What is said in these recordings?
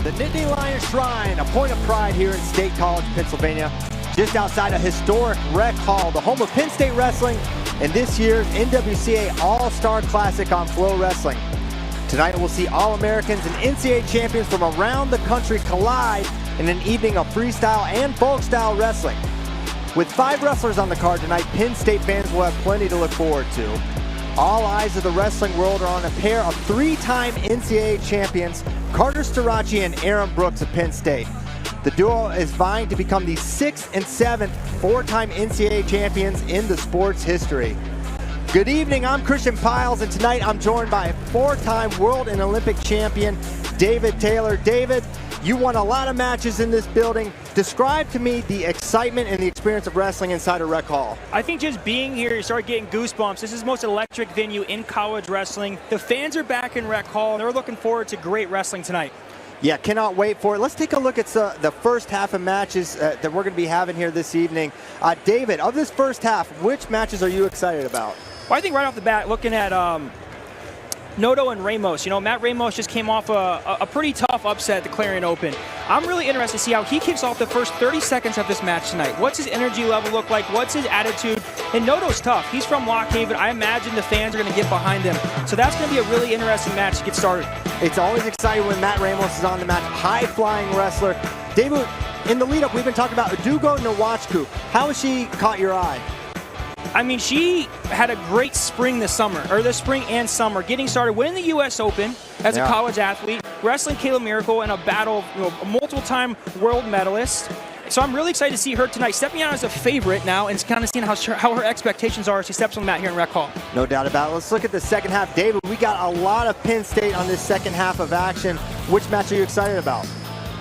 The Nittany Lion Shrine, a point of pride here in State College, Pennsylvania, just outside a historic rec hall, the home of Penn State Wrestling, and this year's NWCA All-Star Classic on FloWrestling. Tonight we'll see All-Americans and NCAA champions from around the country collide in an evening of freestyle and folk-style wrestling. With 5 wrestlers on the card tonight, Penn State fans will have plenty to look forward to. All eyes of the wrestling world are on a pair of 3-time NCAA champions, Carter Starachi and Aaron Brooks of Penn State. The duo is vying to become the 6th and 7th 4-time NCAA champions in the sport's history. Good evening, I'm Christian Piles, and tonight I'm joined by 4-time world and Olympic champion, David Taylor. David, you won a lot of matches in this building. Describe to me the excitement and the experience of wrestling inside a rec hall. I think just being here, you start getting goosebumps. This is the most electric venue in college wrestling. The fans are back in rec hall, and they're looking forward to great wrestling tonight. Yeah, cannot wait for it. Let's take a look at the first half of matches that we're going to be having here this evening. David, of this first half, which matches are you excited about? Well, I think right off the bat, looking at Noto and Ramos. You know, Matt Ramos just came off a pretty tough upset at the Clarion Open. I'm really interested to see how he kicks off the first 30 seconds of this match tonight. What's his energy level look like? What's his attitude? And Noto's tough. He's from Lock Haven. I imagine the fans are going to get behind him. So that's going to be a really interesting match to get started. It's always exciting when Matt Ramos is on the match. High-flying wrestler. David, in the lead-up, we've been talking about Udugo Nwachukwu. How has she caught your eye? I mean, she had a great spring this summer, or the spring and summer, getting started, winning the U.S. Open as a college athlete, wrestling Kayla Miracle in a battle, a multiple-time world medalist. So I'm really excited to see her tonight, stepping out as a favorite now and kind of seeing how her expectations are as she steps on the mat here in Rec Hall. No doubt about it. Let's look at the second half. David, we got a lot of Penn State on this second half of action. Which match are you excited about?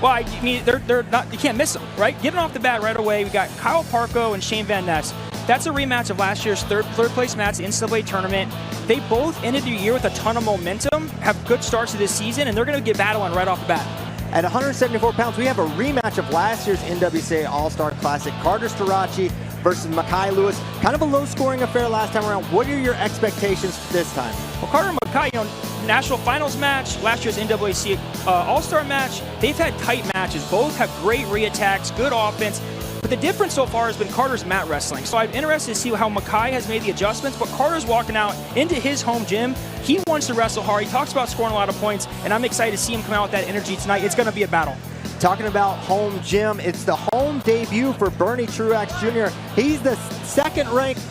Well, I mean, they're not, you can't miss them, right? Getting off the bat right away, we got Kyle Parko and Shane Van Ness. That's a rematch of last year's third place match in the NCAA tournament. They both ended the year with a ton of momentum, have good starts to this season, and they're going to get battling right off the bat. At 174 pounds, we have a rematch of last year's NWCA All-Star Classic. Carter Starachi versus Makai Lewis. Kind of a low-scoring affair last time around. What are your expectations this time? Well, Carter and Makai, national finals match, last year's NWCA All-Star match. They've had tight matches. Both have great re-attacks, good offense. But the difference so far has been Carter's mat wrestling. So I'm interested to see how Makai has made the adjustments, but Carter's walking out into his home gym. He wants to wrestle hard. He talks about scoring a lot of points, and I'm excited to see him come out with that energy tonight. It's going to be a battle. Talking about home gym, it's the home debut for Bernie Truax Jr. He's the second-ranked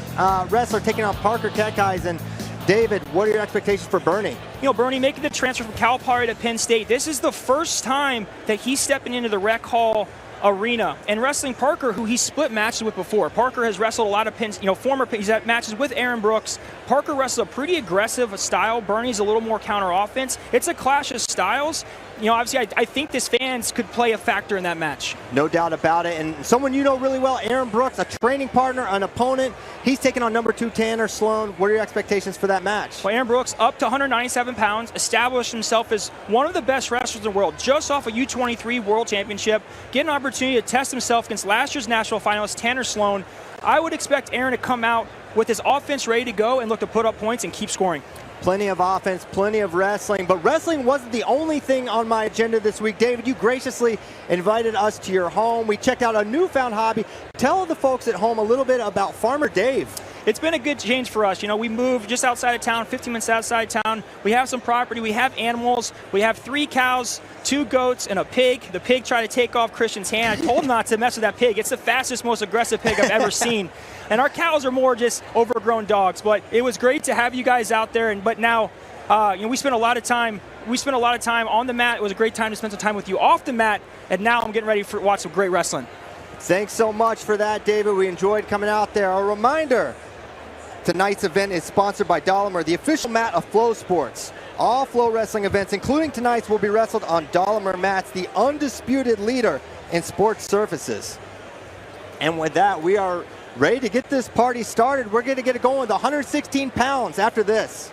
wrestler taking on Parker Kekheisen. David, what are your expectations for Bernie? You know, Bernie making the transfer from Cal Poly to Penn State. This is the first time that he's stepping into the Rec Hall arena and wrestling Parker, who he split matches with before. Parker has wrestled a lot of pins, he's had matches with Aaron Brooks. Parker wrestles a pretty aggressive style. Bernie's a little more counter offense. It's a clash of styles. You know, obviously, I think this fans could play a factor in that match. No doubt about it. And someone you know really well, Aaron Brooks, a training partner, an opponent. He's taking on number 2 Tanner Sloan. What are your expectations for that match? Well, Aaron Brooks, up to 197 pounds, established himself as one of the best wrestlers in the world, just off a U23 World Championship, getting an opportunity to test himself against last year's national finalist, Tanner Sloan. I would expect Aaron to come out with his offense ready to go and look to put up points and keep scoring. Plenty of offense, plenty of wrestling, but wrestling wasn't the only thing on my agenda this week. David, you graciously invited us to your home. We checked out a newfound hobby. Tell the folks at home a little bit about Farmer Dave. It's been a good change for us. You know, we moved just outside of town, 15 minutes outside town. We have some property. We have animals. We have 3 cows, 2 goats, and a pig. The pig tried to take off Christian's hand. I told him not to mess with that pig. It's the fastest, most aggressive pig I've ever seen. And our cows are more just overgrown dogs. But it was great to have you guys out there. But now, we spent a lot of time. We spent a lot of time on the mat. It was a great time to spend some time with you off the mat. And now I'm getting ready to watch some great wrestling. Thanks so much for that, David. We enjoyed coming out there. A reminder, tonight's event is sponsored by Dolomer, the official mat of Flow Sports. All Flow Wrestling events, including tonight's, will be wrestled on Dolomer mats, the undisputed leader in sports surfaces. And with that, we are ready to get this party started. We're going to get it going with 116 pounds after this.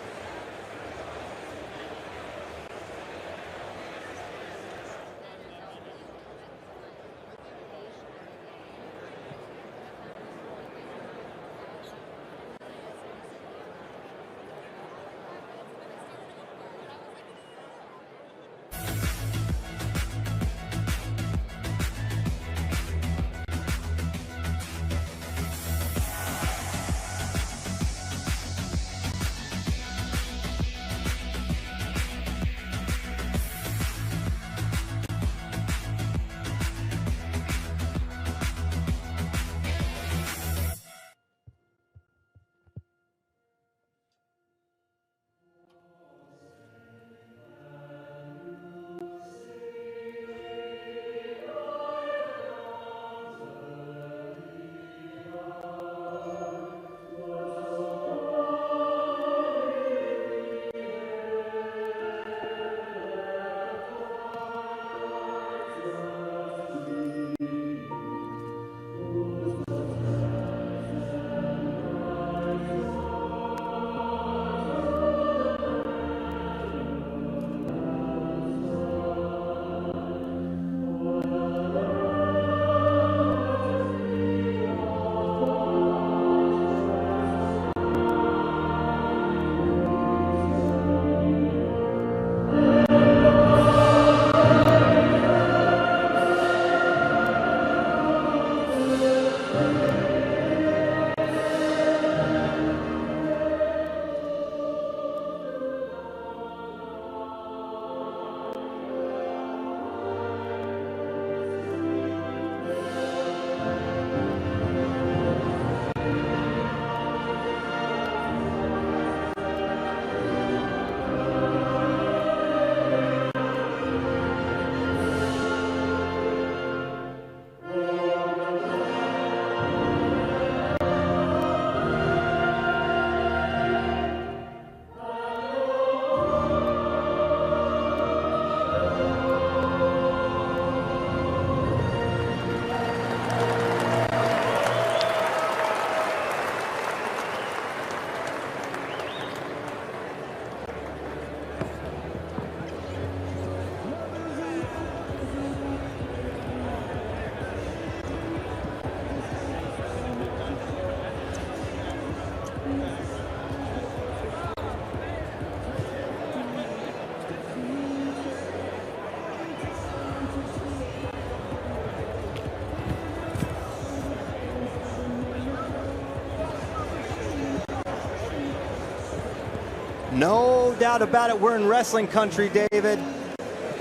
No doubt about it, we're in wrestling country, David.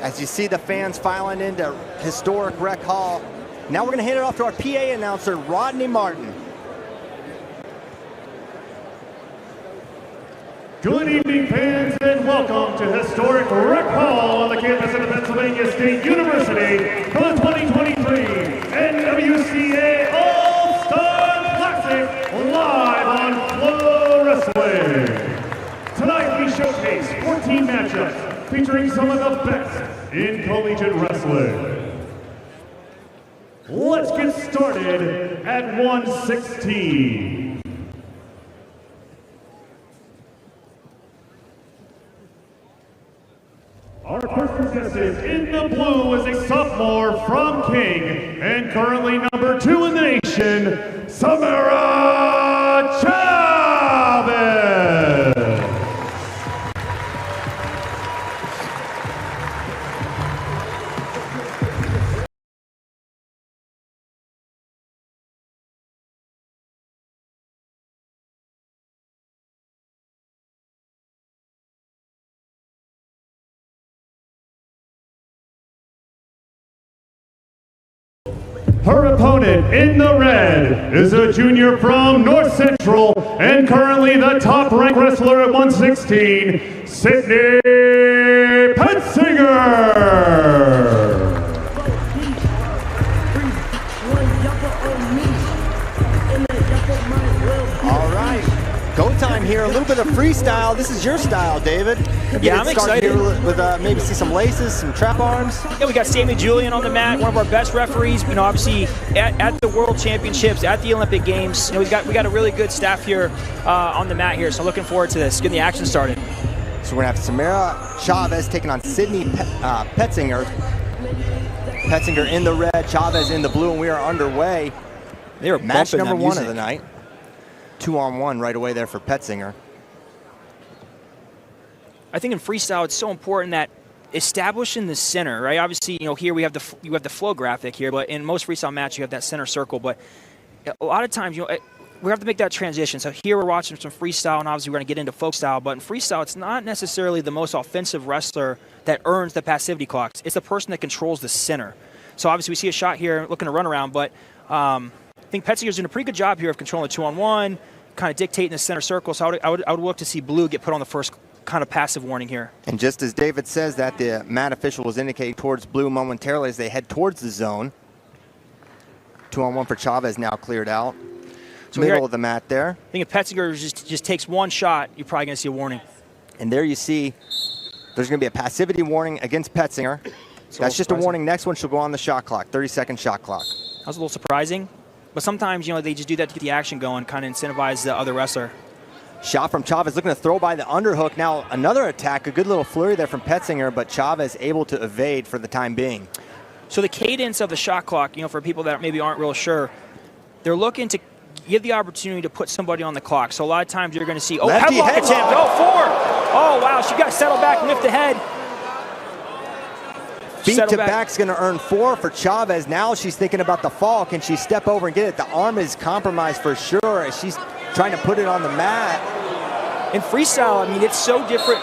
As you see the fans filing into historic Rec Hall. Now we're going to hand it off to our PA announcer, Rodney Martin. Good evening, fans, and welcome to historic Rec Hall on the campus of Pennsylvania State University for the 2023 NWCA All-Star Classic live on FloWrestling. Tonight we showcase 14 matchups featuring some of the best in collegiate wrestling. Let's get started at 116. Our first contestant in the blue is a sophomore from King and currently number 2 in the nation, Samara Chavez. Her opponent in the red is a junior from North Central and currently the top-ranked wrestler at 116, Sydney Pensinger. All right, go time here. A little bit of freestyle. This is your style, David. Yeah, I'm excited. Here with maybe see some laces, some trap arms. Yeah, we got Sammy Julian on the mat, one of our best referees. You know, obviously at the World Championships, at the Olympic Games. You know, we got a really good staff here on the mat here. So looking forward to this, getting the action started. So we're gonna have Samara Chavez taking on Sydney Petzinger. Petzinger in the red, Chavez in the blue, and we are underway. They were match number 1 music of the night. 2-on-1 right away there for Petzinger. I think in freestyle it's so important that establishing the center, right? Obviously, you know, here you have the flow graphic here, but in most freestyle matches you have that center circle. But a lot of times, you know, we have to make that transition. So here we're watching some freestyle, and obviously we're going to get into folk style. But in freestyle, it's not necessarily the most offensive wrestler that earns the passivity clocks. It's the person that controls the center. So obviously we see a shot here looking to run around, but I think Petzinger's doing a pretty good job here of controlling the 2-on-1, kind of dictating the center circle. So I would look to see blue get put on the first kind of passive warning here. And just as David says that, the mat official was indicating towards blue momentarily as they head towards the zone. 2-on-1 for Chavez now cleared out. So middle of the mat there. I think if Petzinger just takes one shot, you're probably going to see a warning. And there you see there's going to be a passivity warning against Petzinger. That's just a warning. Next one, she'll go on the shot clock, 30-second shot clock. That was a little surprising. But sometimes, you know, they just do that to get the action going, kind of incentivize the other wrestler. Shot from Chavez, looking to throw by the underhook. Now another attack, a good little flurry there from Petzinger, but Chavez able to evade for the time being. So the cadence of the shot clock, you know, for people that maybe aren't real sure, they're looking to give the opportunity to put somebody on the clock. So a lot of times you're going to see, lefty headlock attempt, 4. Oh, wow, she got to settle back and lift the head. Feet to back's going to earn 4 for Chavez. Now she's thinking about the fall. Can she step over and get it? The arm is compromised for sure as she's trying to put it on the mat. In freestyle, I mean, it's so different.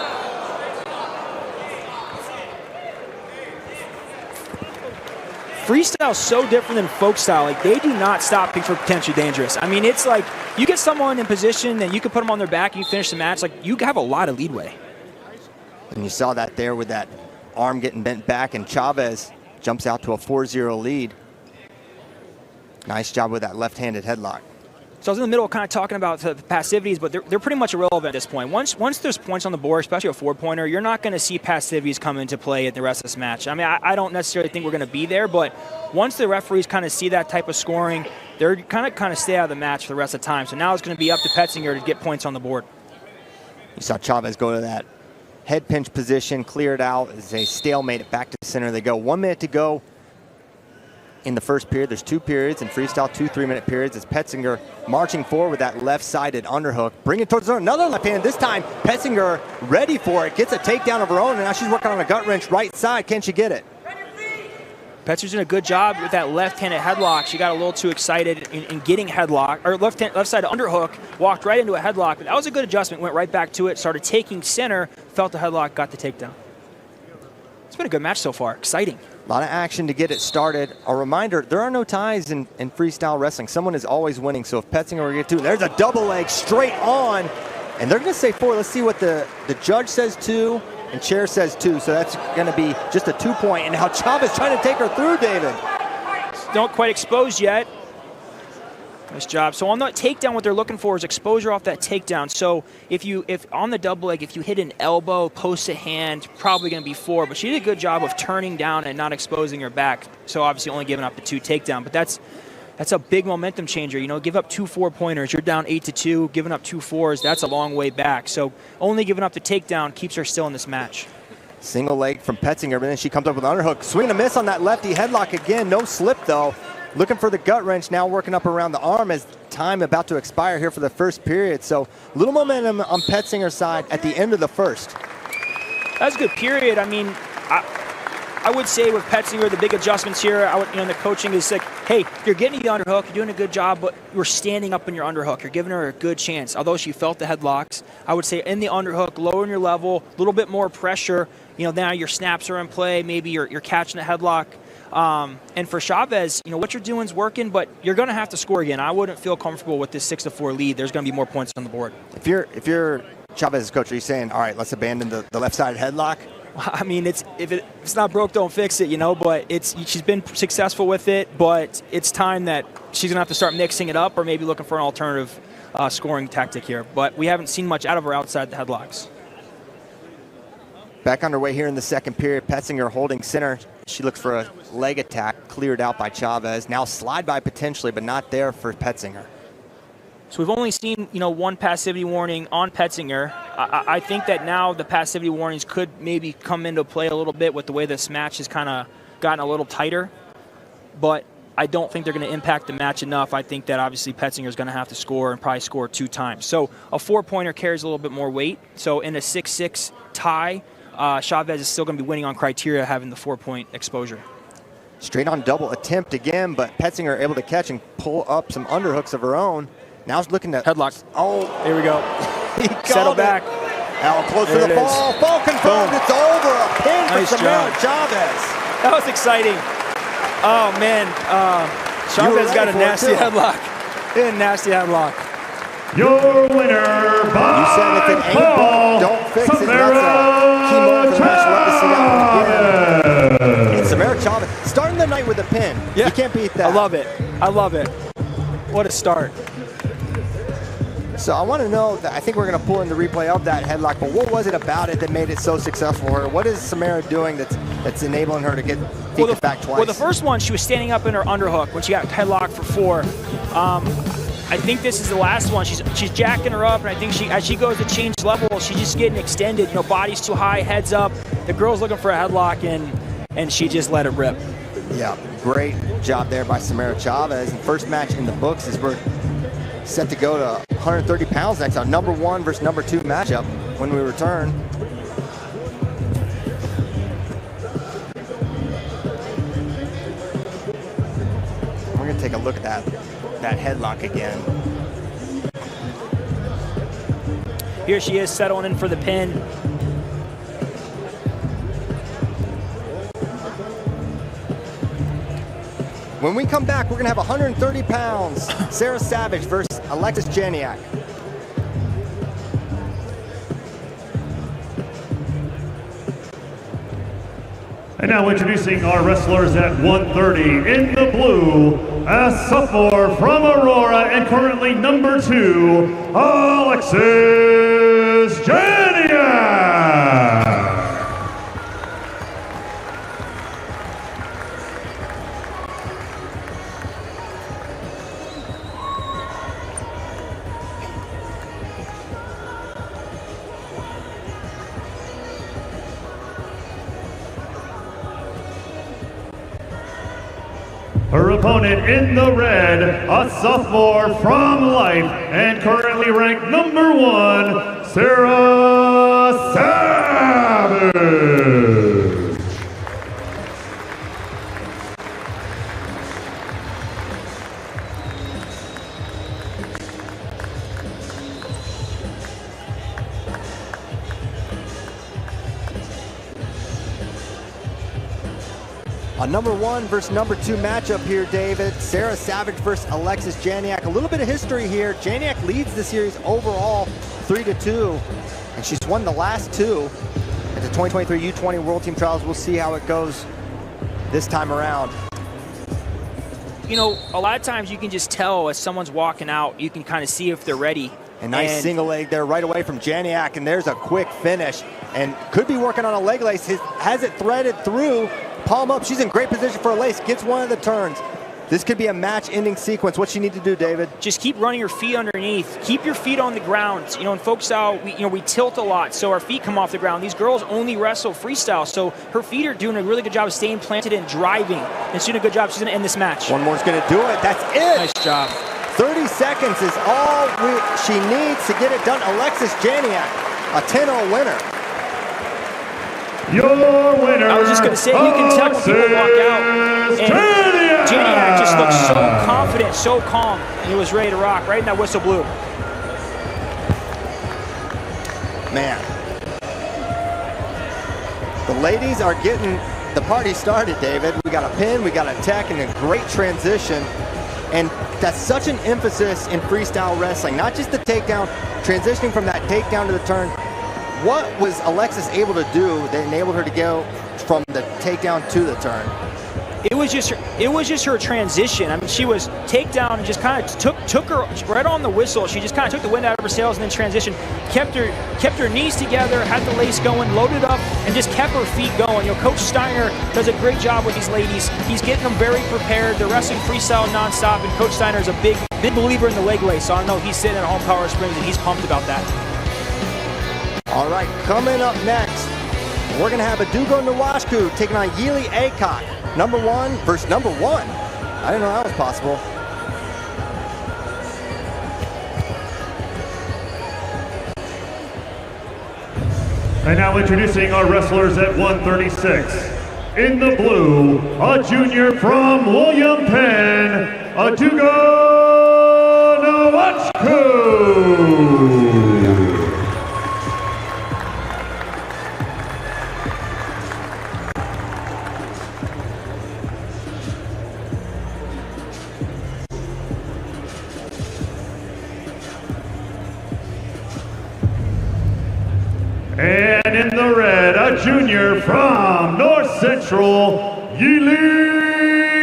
Freestyle is so different than folk style. Like, they do not stop being potentially dangerous. I mean, it's like you get someone in position and you can put them on their back and you finish the match. Like, you have a lot of leadway. And you saw that there with that arm getting bent back, and Chavez jumps out to a 4-0 lead. Nice job with that left-handed headlock. So I was in the middle kind of talking about the passivities, but they're pretty much irrelevant at this point. Once there's points on the board, especially a 4-pointer, you're not going to see passivities come into play at the rest of this match. I mean, I don't necessarily think we're going to be there, but once the referees kind of see that type of scoring, they're kind of stay out of the match for the rest of the time. So now it's going to be up to Petzinger to get points on the board. You saw Chavez go to that head pinch position, cleared out as they stalemate it back to the center. They go 1 minute to go in the first period. There's 2 periods in freestyle, 2 3-minute periods as Petzinger marching forward with that left-sided underhook. Bring it towards the zone. Another left hand. This time, Petzinger ready for it. Gets a takedown of her own, and now she's working on a gut wrench right side. Can she get it? Petzer's doing a good job with that left-handed headlock. She got a little too excited in getting headlock, or left side underhook, walked right into a headlock. But that was a good adjustment, went right back to it, started taking center, felt the headlock, got the takedown. It's been a good match so far, exciting. A lot of action to get it started. A reminder, there are no ties in freestyle wrestling. Someone is always winning, so if Petzinger were to get 2, there's a double leg straight on, and they're gonna say 4. Let's see what the judge says 2, and chair says 2, so that's gonna be just a 2-point, and now Chavez trying to take her through, David. Don't quite exposed yet. Nice job. So on that takedown, what they're looking for is exposure off that takedown. So if on the double leg, if you hit an elbow, post a hand, probably going to be 4. But she did a good job of turning down and not exposing her back. So obviously only giving up the 2 takedown. But that's a big momentum changer. You know, give up 2 4-pointers. You're down 8-2. Giving up 2 4s, that's a long way back. So only giving up the takedown keeps her still in this match. Single leg from Petzinger, but then she comes up with an underhook. Swing and a miss on that lefty headlock again. No slip though. Looking for the gut wrench, now working up around the arm as time about to expire here for the first period. So a little momentum on Petzinger's side at the end of the first. That was a good period. I mean, I would say with Petzinger, the big adjustments here, the coaching is like, hey, you're getting the underhook, you're doing a good job, but you're standing up in your underhook. You're giving her a good chance. Although she felt the headlocks, I would say in the underhook, lowering your level, a little bit more pressure. You know, now your snaps are in play. Maybe you're catching a headlock. And for Chavez, you know, what you're doing is working, but you're going to have to score again. I wouldn't feel comfortable with this 6-4 lead. There's going to be more points on the board. If you're Chavez's coach, are you saying, all right, let's abandon the left-sided headlock? I mean, if it's not broke, don't fix it, you know, but she's been successful with it, but it's time that she's going to have to start mixing it up or maybe looking for an alternative scoring tactic here. But we haven't seen much out of her outside the headlocks. Back underway here in the second period. Petzinger holding center. She looks for a leg attack, cleared out by Chavez. Now slide by potentially, but not there for Petzinger. So we've only seen, you know, 1 passivity warning on Petzinger. I think that now the passivity warnings could maybe come into play a little bit with the way this match has kind of gotten a little tighter. But I don't think they're going to impact the match enough. I think that obviously Petzinger is going to have to score and probably score 2 times. So a 4-pointer carries a little bit more weight. So in a 6-6 tie, Chavez is still going to be winning on criteria, having the 4-point exposure. Straight on double attempt again, but Petzinger able to catch and pull up some underhooks of her own. Now she's looking to headlock. Oh, here we go. He settle back. Now close to the fall. Fall confirmed. Boom. It's over. A pin nice for Samara job. Chavez. That was exciting. Oh man, Chavez got a nasty headlock. A nasty headlock. Your winner by you said if it ain't broke, don't fix it. That's a key moment of the match. Love to see that one again. And Samara Chavez starting the night with a pin. Yeah. You can't beat that. I love it. I love it. What a start. So I want to know, that I think we're going to pull in the replay of that headlock, but what was it about it that made it so successful for her? What is Samara doing that's enabling her to get feet back twice? Well, the first one, she was standing up in her underhook when she got headlocked for 4. I think this is the last one. She's jacking her up, and I think as she goes to change level, she's just getting extended. You know, body's too high, heads up. The girl's looking for a headlock, and she just let it rip. Yeah, great job there by Samara Chavez. And first match in the books is we're set to go to 130 pounds next on number 1 versus number 2 matchup when we return. We're going to take a look at that headlock again. Here she is settling in for the pin. When we come back, we're going to have 130 pounds. Sarah Savage versus Alexis Janiak. And now introducing our wrestlers at 130 in the blue, a sophomore from Aurora and currently number 2, Alexis Janiak. Her opponent in the red, a sophomore from Life and currently ranked number 1, Sarah Savage. A #1 versus #2 matchup here, David. Sarah Savage versus Alexis Janiak. A little bit of history here. Janiak leads the series overall 3-2, and she's won the last 2 at the 2023 U20 World Team Trials. We'll see how it goes this time around. You know, a lot of times you can just tell as someone's walking out, you can kind of see if they're ready. A nice single leg there right away from Janiak, and there's a quick finish. And could be working on a leg lace. Has it threaded through. Palm up. She's in great position for a lace. Gets one of the turns. This could be a match-ending sequence. What she need to do, David? Just keep running your feet underneath. Keep your feet on the ground. You know, in folk style, we tilt a lot, so our feet come off the ground. These girls only wrestle freestyle, so her feet are doing a really good job of staying planted and driving. And she's doing a good job. She's going to end this match. One more's going to do it. That's it. Nice job. 30 seconds is all she needs to get it done. Alexis Janiak, a 10-0 winner. Your winner. I was just going to say, you can tell when people walk out. And Janiak just looked so confident, so calm, and he was ready to rock right in that whistle blew. Man. The ladies are getting the party started, David. We got a pin, we got a tech, and a great transition. And that's such an emphasis in freestyle wrestling. Not just the takedown, transitioning from that takedown to the turn. What was Alexis able to do that enabled her to go from the takedown to the turn? It was just her transition. I mean, she was takedown and just kind of took her right on the whistle. She just kind of took the wind out of her sails and then transitioned. Kept her knees together, had the lace going, loaded up, and just kept her feet going. You know, Coach Steiner does a great job with these ladies. He's getting them very prepared. They're wrestling freestyle nonstop, and Coach Steiner is a big believer in the leg lace. So I know he's sitting at home Power Springs and he's pumped about that. All right, coming up next, we're going to have Adugo Nwachukwu taking on Yeely Aycock. #1 versus #1. I didn't know that was possible. And now introducing our wrestlers at 136. In the blue, a junior from William Penn, Adugo Nwachukwu. And in the red, a junior from North Central, Yeely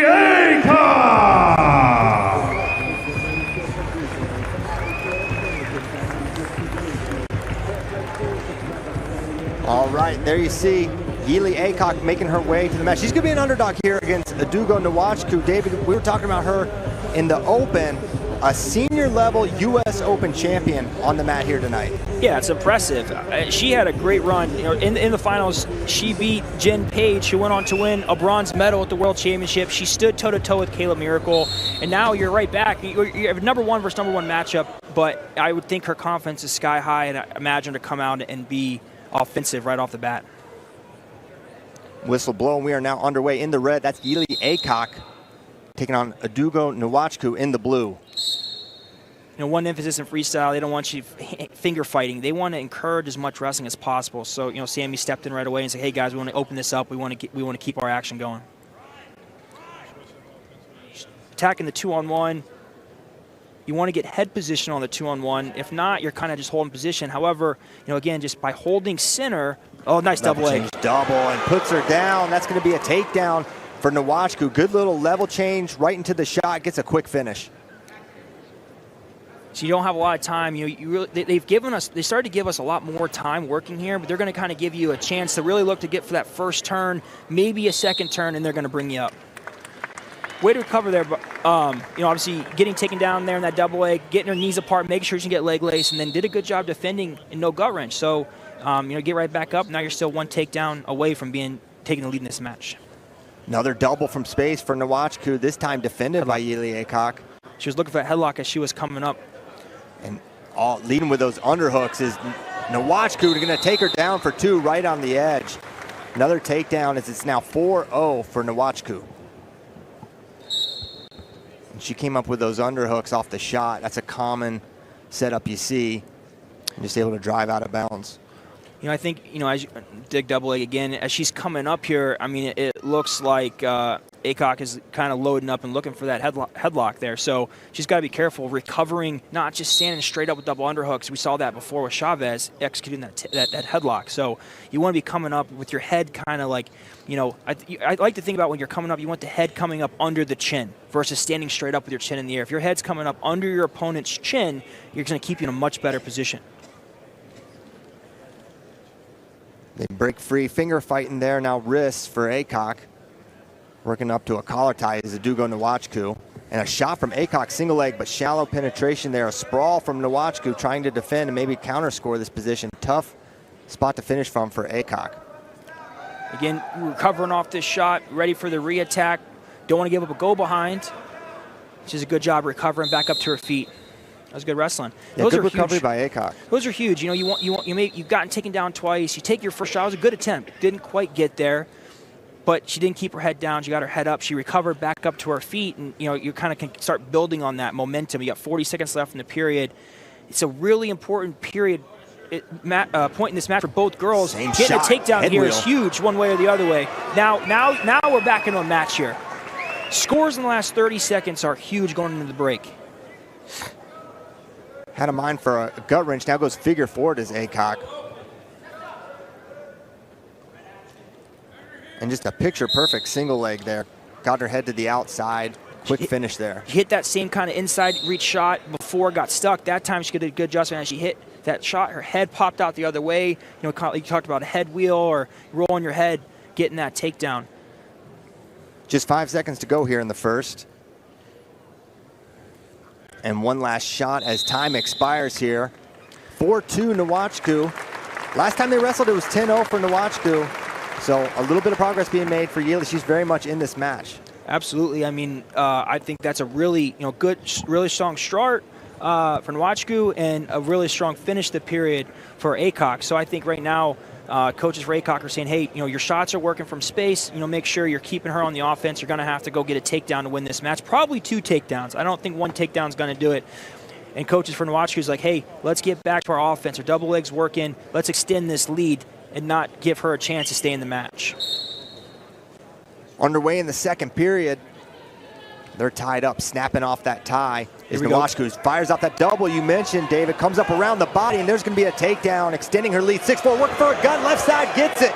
Aycock. All right, there you see Yeely Aycock making her way to the match. She's going to be an underdog here against Adugo Nwachukwu. David, we were talking about her in the Open, a senior level U.S. Open champion on the mat here tonight. Yeah, it's impressive. She had a great run. You know, in the finals, she beat Jen Page, who went on to win a bronze medal at the World Championship. She stood toe-to-toe with Kayla Miracle, and now you're right back. You have a #1 versus #1 matchup, but I would think her confidence is sky high, and I imagine her to come out and be offensive right off the bat. Whistle blown. We are now underway in the red. That's Yeely Aycock taking on Adugo Nwachukwu in the blue. You know, one emphasis in freestyle, they don't want you finger fighting. They want to encourage as much wrestling as possible. So, you know, Sammy stepped in right away and said, "Hey guys, we want to open this up. We want to keep our action going." Attacking the 2-on-1. You want to get head position on the 2-on-1. If not, you're kind of just holding position. However, you know, again, just by holding center. Oh, nice double leg. Double and puts her down. That's going to be a takedown for Nwachukwu. Good little level change right into the shot. Gets a quick finish. So you don't have a lot of time. They started to give us a lot more time working here, but they're going to kind of give you a chance to really look to get for that first turn, maybe a second turn, and they're going to bring you up. Way to recover there, but you know, obviously getting taken down there in that double leg, getting her knees apart, making sure she can get leg lace, and then did a good job defending in no gut wrench. So you know, get right back up. Now you're still one takedown away from taking the lead in this match. Another double from space for Nwachukwu, this time defended by Yeely Aycock. She was looking for that headlock as she was coming up. And leading with those underhooks is Nwachukwu going to take her down for 2 right on the edge. Another takedown as it's now 4-0 for Nwachukwu. And she came up with those underhooks off the shot. That's a common setup you see. And just able to drive out of bounds. I think, as you dig double leg again, as she's coming up here, I mean, it looks like Aycock is kind of loading up and looking for that headlock there. So she's got to be careful, recovering, not just standing straight up with double underhooks. We saw that before with Chavez executing that headlock. So you want to be coming up with your head kind of like, I like to think about when you're coming up, you want the head coming up under the chin versus standing straight up with your chin in the air. If your head's coming up under your opponent's chin, you're going to keep you in a much better position. They break free, finger fighting there, now wrists for Aycock. Working up to a collar tie is Adugo Nwachukwu. And a shot from Aycock, single leg, but shallow penetration there. A sprawl from Nwachukwu trying to defend and maybe counter score this position. Tough spot to finish from for Aycock. Again, recovering off this shot, ready for the re-attack. Don't want to give up a go behind. She does a good job recovering back up to her feet. That was good wrestling. Yeah, Those good are recovery huge. by Aycock. Those are huge. You've gotten taken down twice. You take your first shot. It was a good attempt. Didn't quite get there, but she didn't keep her head down. She got her head up. She recovered back up to her feet, and you kind of can start building on that momentum. You got 40 seconds left in the period. It's a really important period. Point in this match for both girls. Same Getting shot. a takedown Head here wheel. is huge, one way or the other way. Now we're back into a match here. Scores in the last 30 seconds are huge going into the break. Had a mind for a gut wrench. Now goes figure forward as Aycock. And just a picture-perfect single leg there. Got her head to the outside. Quick finish there. Hit that same kind of inside reach shot before, got stuck. That time she did a good adjustment. As she hit that shot, her head popped out the other way. You talked about a head wheel or rolling your head, getting that takedown. Just 5 seconds to go here in the first. And one last shot as time expires here. 4-2 Nwachukwu. Last time they wrestled, it was 10-0 for Nwachukwu. So a little bit of progress being made for Yealy. She's very much in this match. Absolutely. I mean, I think that's a really, good, really strong start for Nwachukwu and a really strong finish to the period for Aycock. So I think right now, coaches for Aycock are saying, hey, your shots are working from space. Make sure you're keeping her on the offense. You're going to have to go get a takedown to win this match. Probably 2 takedowns. I don't think 1 takedown is going to do it. And coaches for Nwachukwu is like, hey, let's get back to our offense. Our double legs working. Let's extend this lead and not give her a chance to stay in the match. Underway in the second period. They're tied up, snapping off that tie. Is Nwachukwu, fires off that double you mentioned, David. Comes up around the body, and there's going to be a takedown, extending her lead. 6-4, working for a gun, left side, gets it.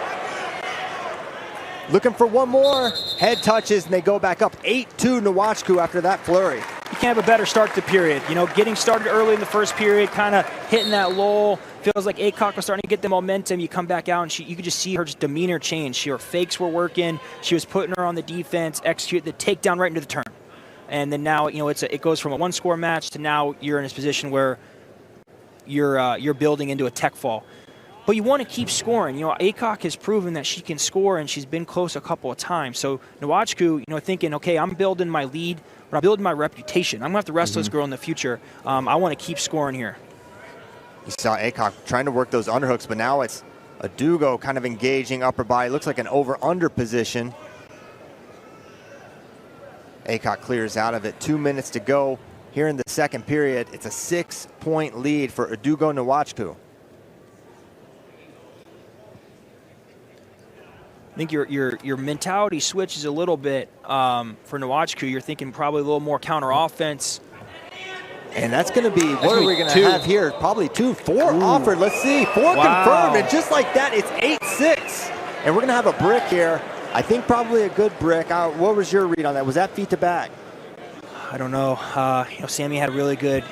Looking for one more. Head touches, and they go back up. 8-2 Nwachukwu after that flurry. You can't have a better start to the period. Getting started early in the first period, kind of hitting that lull. Feels like Aycock was starting to get the momentum. You come back out, and you could just see her demeanor change. Her fakes were working. She was putting her on the defense, execute the takedown right into the turn. And then now, it goes from a 1-score match to now you're in this position where you're building into a tech fall. But you want to keep scoring. Aycock has proven that she can score, and she's been close a couple of times. So Nwachukwu, thinking, okay, I'm building my lead, but I'm building my reputation. I'm going to have to wrestle this girl in the future. I want to keep scoring here. You saw Aycock trying to work those underhooks, but now it's Adugo kind of engaging upper body. Looks like an over-under position. Aycock clears out of it. 2 minutes to go here in the second period. It's a 6-point lead for Adugo Nwachukwu. I think your mentality switches a little bit for Nwachukwu. You're thinking probably a little more counter offense. And that's going to be, what are we going to have here? Probably 4 offered. Let's see, 4 confirmed. And just like that, it's 8-6. And we're going to have a brick here. I think probably a good brick. What was your read on that? Was that feet to back? I don't know. Sammy had a really good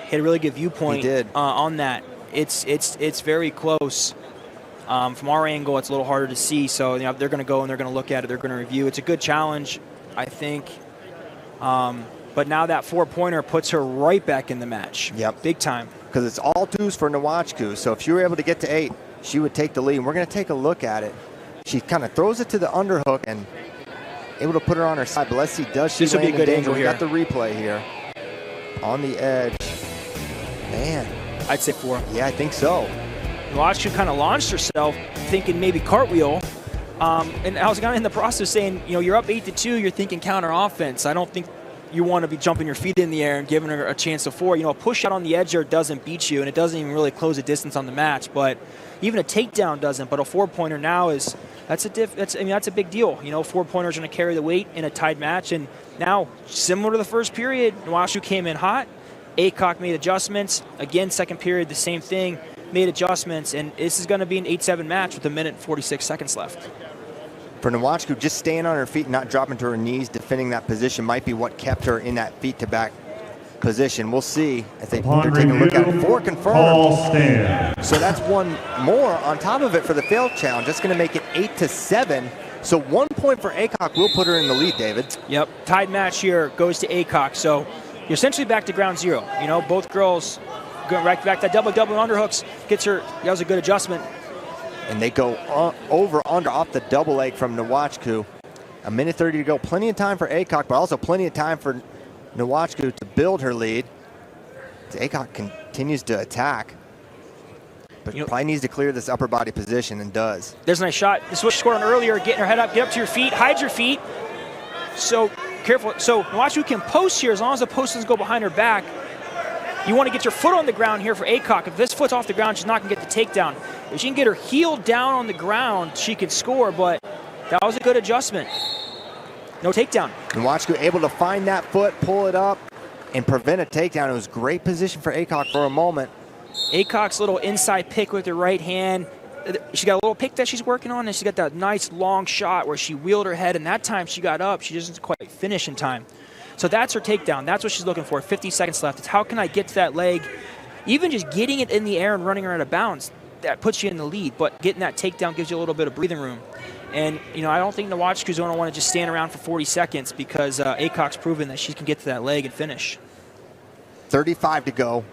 viewpoint. He did. On that. It's very close. From our angle, it's a little harder to see. So they're going to go and they're going to look at it. They're going to review. It's a good challenge, I think. But now that 4-pointer puts her right back in the match. Yep. Big time. Because it's all 2s for Nwachukwu. So if she were able to get to 8, she would take the lead. And we're going to take a look at it. She kind of throws it to the underhook and able to put her on her side. But let's see, does she land in danger? We got the replay here. On the edge. Man. I'd say 4. Yeah, I think so. Nwachukwu kind of launched herself, thinking maybe cartwheel. And I was kind of in the process saying, you're up 8-2. You're thinking counter offense. I don't think you want to be jumping your feet in the air and giving her a chance to forward. You know, a push shot on the edge there doesn't beat you, and it doesn't even really close the distance on the match. But even a takedown doesn't. But a 4-pointer now is that's a big deal. You know, 4-pointers are going to carry the weight in a tied match. And now, similar to the first period, Nwashu came in hot. Aycock made adjustments. Again, second period, the same thing. Made adjustments, and this is going to be an 8-7 match with 1 minute and 46 seconds left. For Nwashu, just staying on her feet, not dropping to her knees, defending that position might be what kept her in that feet-to-back position. We'll see as they're taking a look at it. 4 confirmed. So that's one more on top of it for the failed challenge. That's going to make it 8-7. So 1 point for Aycock will put her in the lead, David. Yep, tied match here goes to Aycock. So you're essentially back to ground zero. You know, both girls going right back. That double underhooks gets her. That was a good adjustment. And they go over under off the double leg from Nwashu. 1:30 to go. Plenty of time for Aycock, but also plenty of time for Nwashu to build her lead. Aycock continues to attack, but probably needs to clear this upper body position, and does. There's a nice shot. This is what she scored on earlier. Getting her head up, get up to your feet, hide your feet. So careful. So Nwashu can post here as long as the post doesn't go behind her back. You want to get your foot on the ground here for Aycock. If this foot's off the ground, she's not going to get the takedown. If she can get her heel down on the ground, she can score, but that was a good adjustment. No takedown. Nwashu able to find that foot, pull it up, and prevent a takedown. It was great position for Aycock for a moment. Aycock's little inside pick with her right hand. She got a little pick that she's working on, and she got that nice long shot where she wheeled her head, and that time she got up. She doesn't quite finish in time. So that's her takedown. That's what she's looking for. 50 seconds left. It's how can I get to that leg? Even just getting it in the air and running her out of bounds, that puts you in the lead. But getting that takedown gives you a little bit of breathing room. And, you know, I don't think Nwashu's going to want to just stand around for 40 seconds because Aycock's proven that she can get to that leg and finish. 35 to go.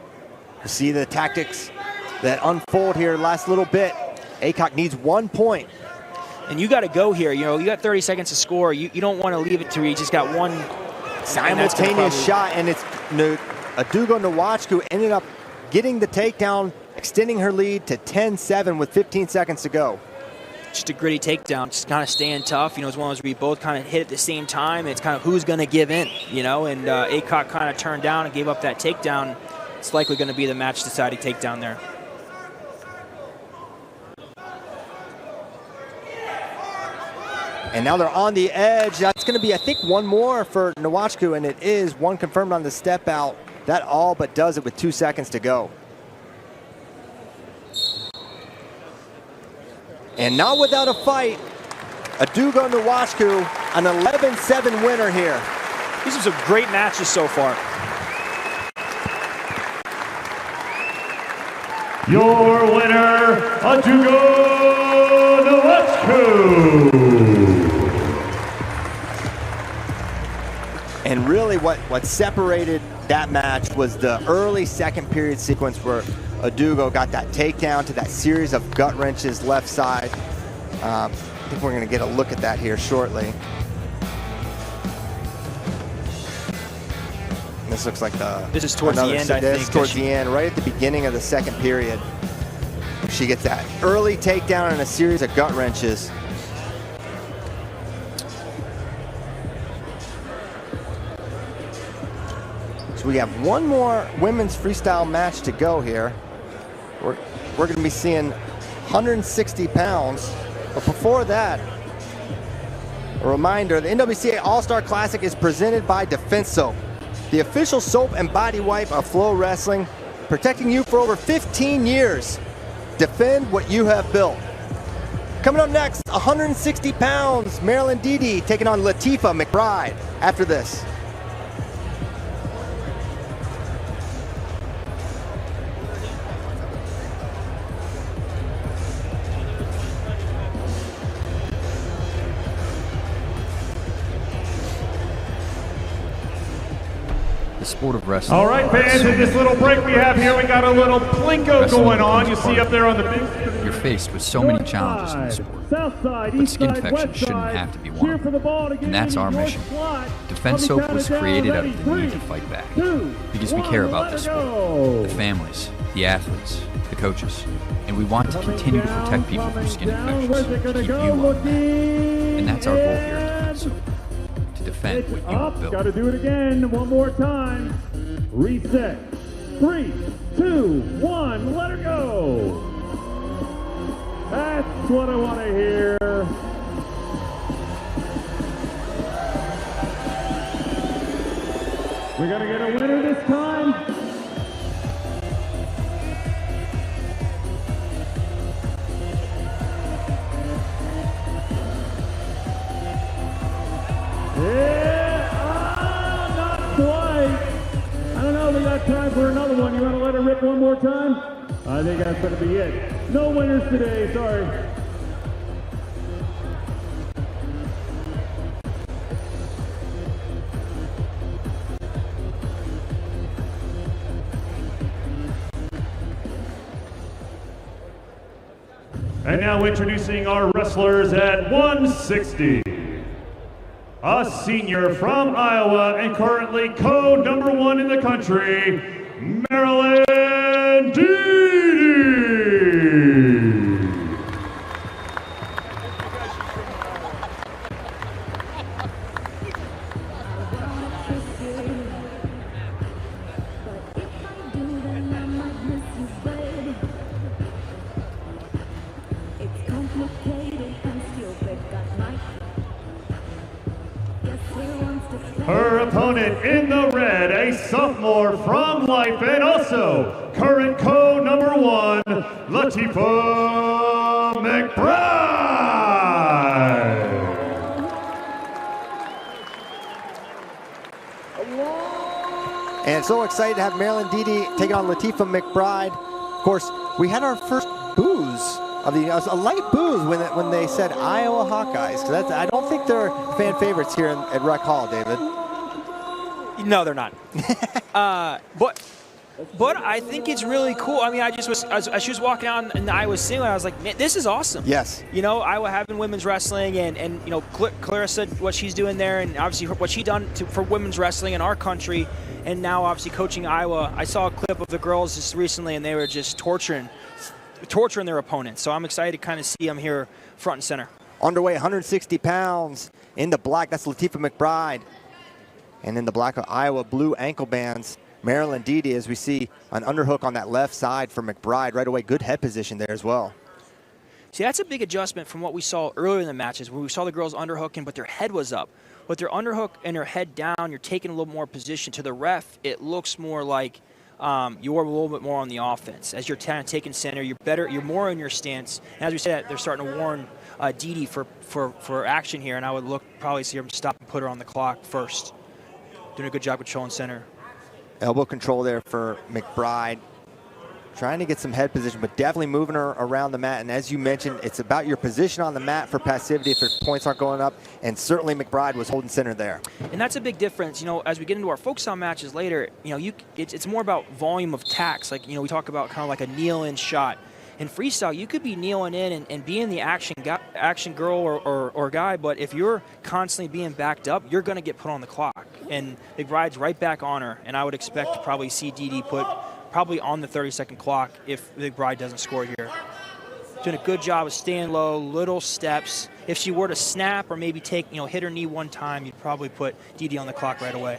We'll see the tactics that unfold here last little bit. Aycock needs 1 point. And you got to go here. You know, you got 30 seconds to score. You don't want to leave it to where you just got one simultaneous shot, and it's Adugo Nwashu ended up getting the takedown, extending her lead to 10-7 with 15 seconds to go. Just a gritty takedown, just kind of staying tough. You know, it's one of those where we both kind of hit at the same time. It's kind of who's going to give in, you know, and Aycock kind of turned down and gave up that takedown. It's likely going to be the match-deciding takedown there. And now they're on the edge. That's going to be, I think, one more for Nwashu, and it is one confirmed on the step out. That all but does it with 2 seconds to go. And not without a fight, Adugo Nwashu, an 11-7 winner here. These are some great matches so far. Your winner, Adugo Nwashu. And really what separated that match was the early second period sequence where Adugo got that takedown to that series of gut wrenches left side. I think we're going to get a look at that here shortly. And this looks like this is towards the end, I think. This is towards the end, right at the beginning of the second period. She gets that early takedown and a series of gut wrenches. So we have one more women's freestyle match to go here. We're going to be seeing 160 pounds. But before that, a reminder, the NWCA All-Star Classic is presented by Defense Soap, the official soap and body wipe of FloWrestling, protecting you for over 15 years. Defend what you have built. Coming up next, 160 pounds, Marilyn Dede taking on Latifah McBride after this. The sport of wrestling. All right, fans, in this little break we have here, we got a little plinko going on. You see up there on the big screen. You're faced with so many challenges in the sport, but skin infection shouldn't have to be one of them, and that's our mission. Defense Soap was created out of the need to fight back, because we care about this sport, the families, the athletes, the coaches, and we want to continue to protect people from skin infections, to keep you on the mat. And that's our goal here at Defense Soap, to defend defend what you built. Got to do it again. One more time. Reset. 3, 2, 1. Let her go. That's what I want to hear. We're going to get a winner this time. Yeah, not quite. I don't know, we got time for another one. You want to let it rip one more time? I think that's going to be it. No winners today, sorry. And now introducing our wrestlers at 160. A senior from Iowa and currently code #1 in the country, Maryland Didi. Her opponent in the red, a sophomore from Life and also current code #1, Latifah McBride. And so excited to have Maryland Didi taking on Latifah McBride. Of course, we had our first booze of the a light booze when they said Iowa Hawkeyes. Because I don't think they're fan favorites here at Rec Hall, David. No, they're not. But I think it's really cool. I mean, I just was as she was walking out in the Iowa Single, I was like, man, this is awesome. Yes. You know, Iowa having women's wrestling, and you know, Clarissa, what she's doing there, and obviously what she done for women's wrestling in our country, and now obviously coaching Iowa. I saw a clip of the girls just recently, and they were just torturing their opponents. So I'm excited to kind of see them here front and center. Underway, 160 pounds in the black. That's Latifah McBride. And in the black of Iowa blue ankle bands, Maryland Didi, as we see an underhook on that left side for McBride. Right away, good head position there as well. See, that's a big adjustment from what we saw earlier in the matches, where we saw the girls underhooking, but their head was up. With their underhook and their head down, you're taking a little more position. To the ref, it looks more like you're a little bit more on the offense. As you're kind of taking center, you're more in your stance. And as we said, they're starting to warn Didi for action here, and I would probably see them stop and put her on the clock first. Doing a good job controlling center. Elbow control there for McBride. Trying to get some head position, but definitely moving her around the mat. And as you mentioned, it's about your position on the mat for passivity if your points aren't going up. And certainly McBride was holding center there. And that's a big difference. You know, as we get into our folk style matches later, you know, it's more about volume of tacks. Like, you know, we talk about kind of like a kneel-in shot. In freestyle, you could be kneeling in and being the action girl or guy, but if you're constantly being backed up, you're going to get put on the clock. And McBride's right back on her, and I would expect to probably see Didi put probably on the 30-second clock if McBride doesn't score here. Doing a good job of staying low, little steps. If she were to snap or maybe hit her knee one time, you'd probably put Didi on the clock right away.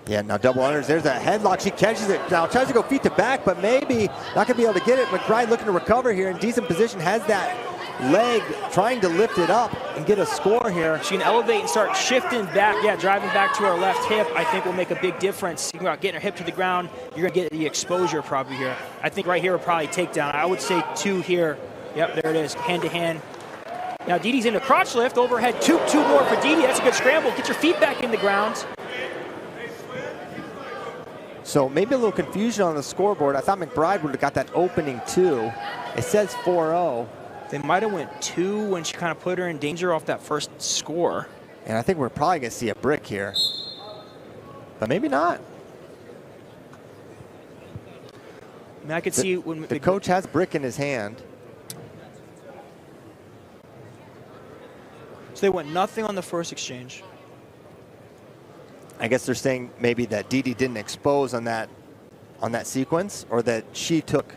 Yeah, now double unders. There's that headlock. She catches it. Now tries to go feet to back, but maybe not going to be able to get it. McBride looking to recover here in decent position. Has that leg trying to lift it up and get a score here. She can elevate and start shifting back. Yeah, driving back to her left hip, I think will make a big difference. You're getting her hip to the ground. You're going to get the exposure probably here. I think right here will probably takedown. I would say 2 here. Yep, there it is, hand to hand. Now Didi's in a crotch lift, overhead, two more for Didi. That's a good scramble. Get your feet back in the ground. So maybe a little confusion on the scoreboard. I thought McBride would have got that opening 2. It says 4-0. They might have went 2 when she kind of put her in danger off that first score. And I think we're probably going to see a brick here. But maybe not. I mean, I could see when the coach has brick in his hand. So they went nothing on the first exchange. I guess they're saying maybe that Didi didn't expose on that sequence, or that she took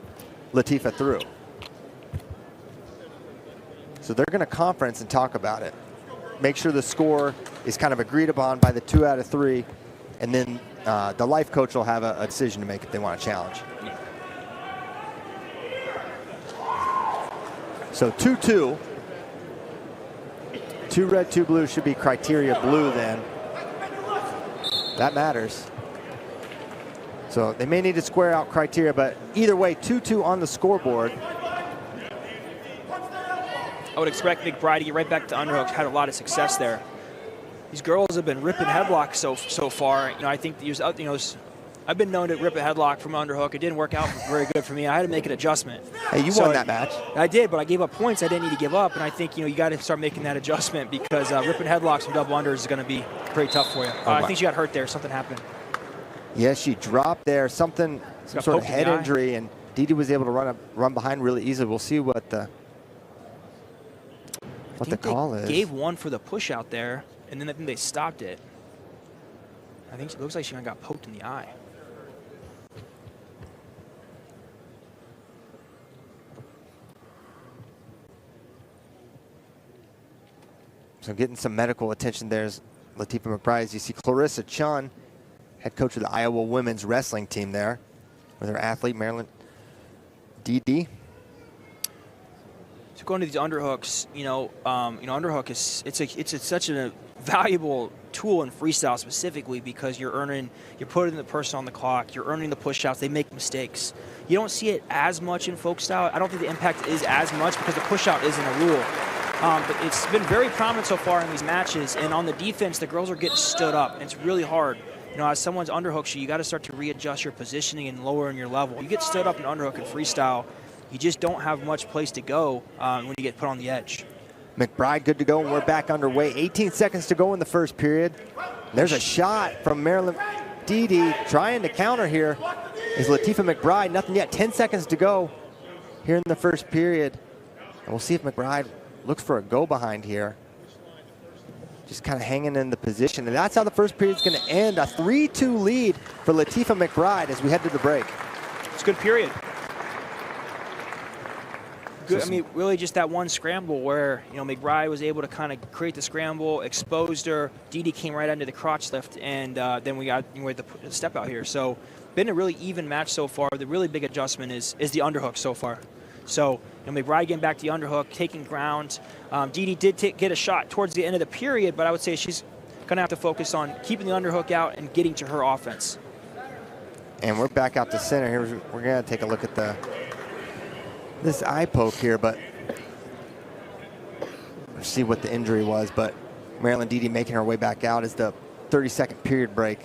Latifah through. So they're going to conference and talk about it. make sure the score is kind of agreed upon by the 2 out of 3, and then the life coach will have a decision to make if they want to challenge. So 2-2. 2 red, 2 blue should be criteria blue then. That matters. So they may need to square out criteria, but either way, 2-2 on the scoreboard. I would expect McBride to get right back to underhooks. Had a lot of success there. These girls have been ripping headlocks so far. You know, I think I've been known to rip a headlock from underhook. It didn't work out very good for me. I had to make an adjustment. Hey, you won that match. I did, but I gave up points I didn't need to give up. And I think, you know, you got to start making that adjustment because ripping headlocks from double unders is going to be pretty tough for you. I think she got hurt there. Something happened. Yeah, she dropped there. Some sort of head injury, and Didi was able to run behind really easily. We'll see what the call is. Gave one for the push out there, and then I think they stopped it. I think it looks like she got poked in the eye. So getting some medical attention there's Latifah McBride. As you see Clarissa Chun, head coach of the Iowa women's wrestling team there, with her athlete Marilyn Didi. So going to these underhooks, underhook is it's such a valuable tool in freestyle specifically because you're putting the person on the clock, you're earning the push outs. They make mistakes. You don't see it as much in folk style. I don't think the impact is as much because the push out isn't a rule. But it's been very prominent so far in these matches. And on the defense, the girls are getting stood up. And it's really hard. You know, as someone's underhooks you got to start to readjust your positioning and lowering your level. You get stood up in underhook and freestyle, you just don't have much place to go when you get put on the edge. McBride good to go, and we're back underway. 18 seconds to go in the first period. There's a shot from Marilyn Didi trying to counter here. Is Latifah McBride. Nothing yet. 10 seconds to go here in the first period. And we'll see if McBride looks for a go behind here. Just kind of hanging in the position. And that's how the first period is going to end. A 3-2 lead for Latifah McBride as we head to the break. It's a good period. Good, I mean, really just that one scramble where, you know, McBride was able to kind of create the scramble, exposed her. Didi came right under the crotch lift, and then we got the step out here. So been a really even match so far. The really big adjustment is the underhook so far. So, you know, McBride getting back to the underhook, taking ground. Didi did get a shot towards the end of the period, but I would say she's going to have to focus on keeping the underhook out and getting to her offense. And we're back out to center here. We're going to take a look at this eye poke here, but let's see what the injury was. But Marilyn Didi making her way back out as the 30-second period break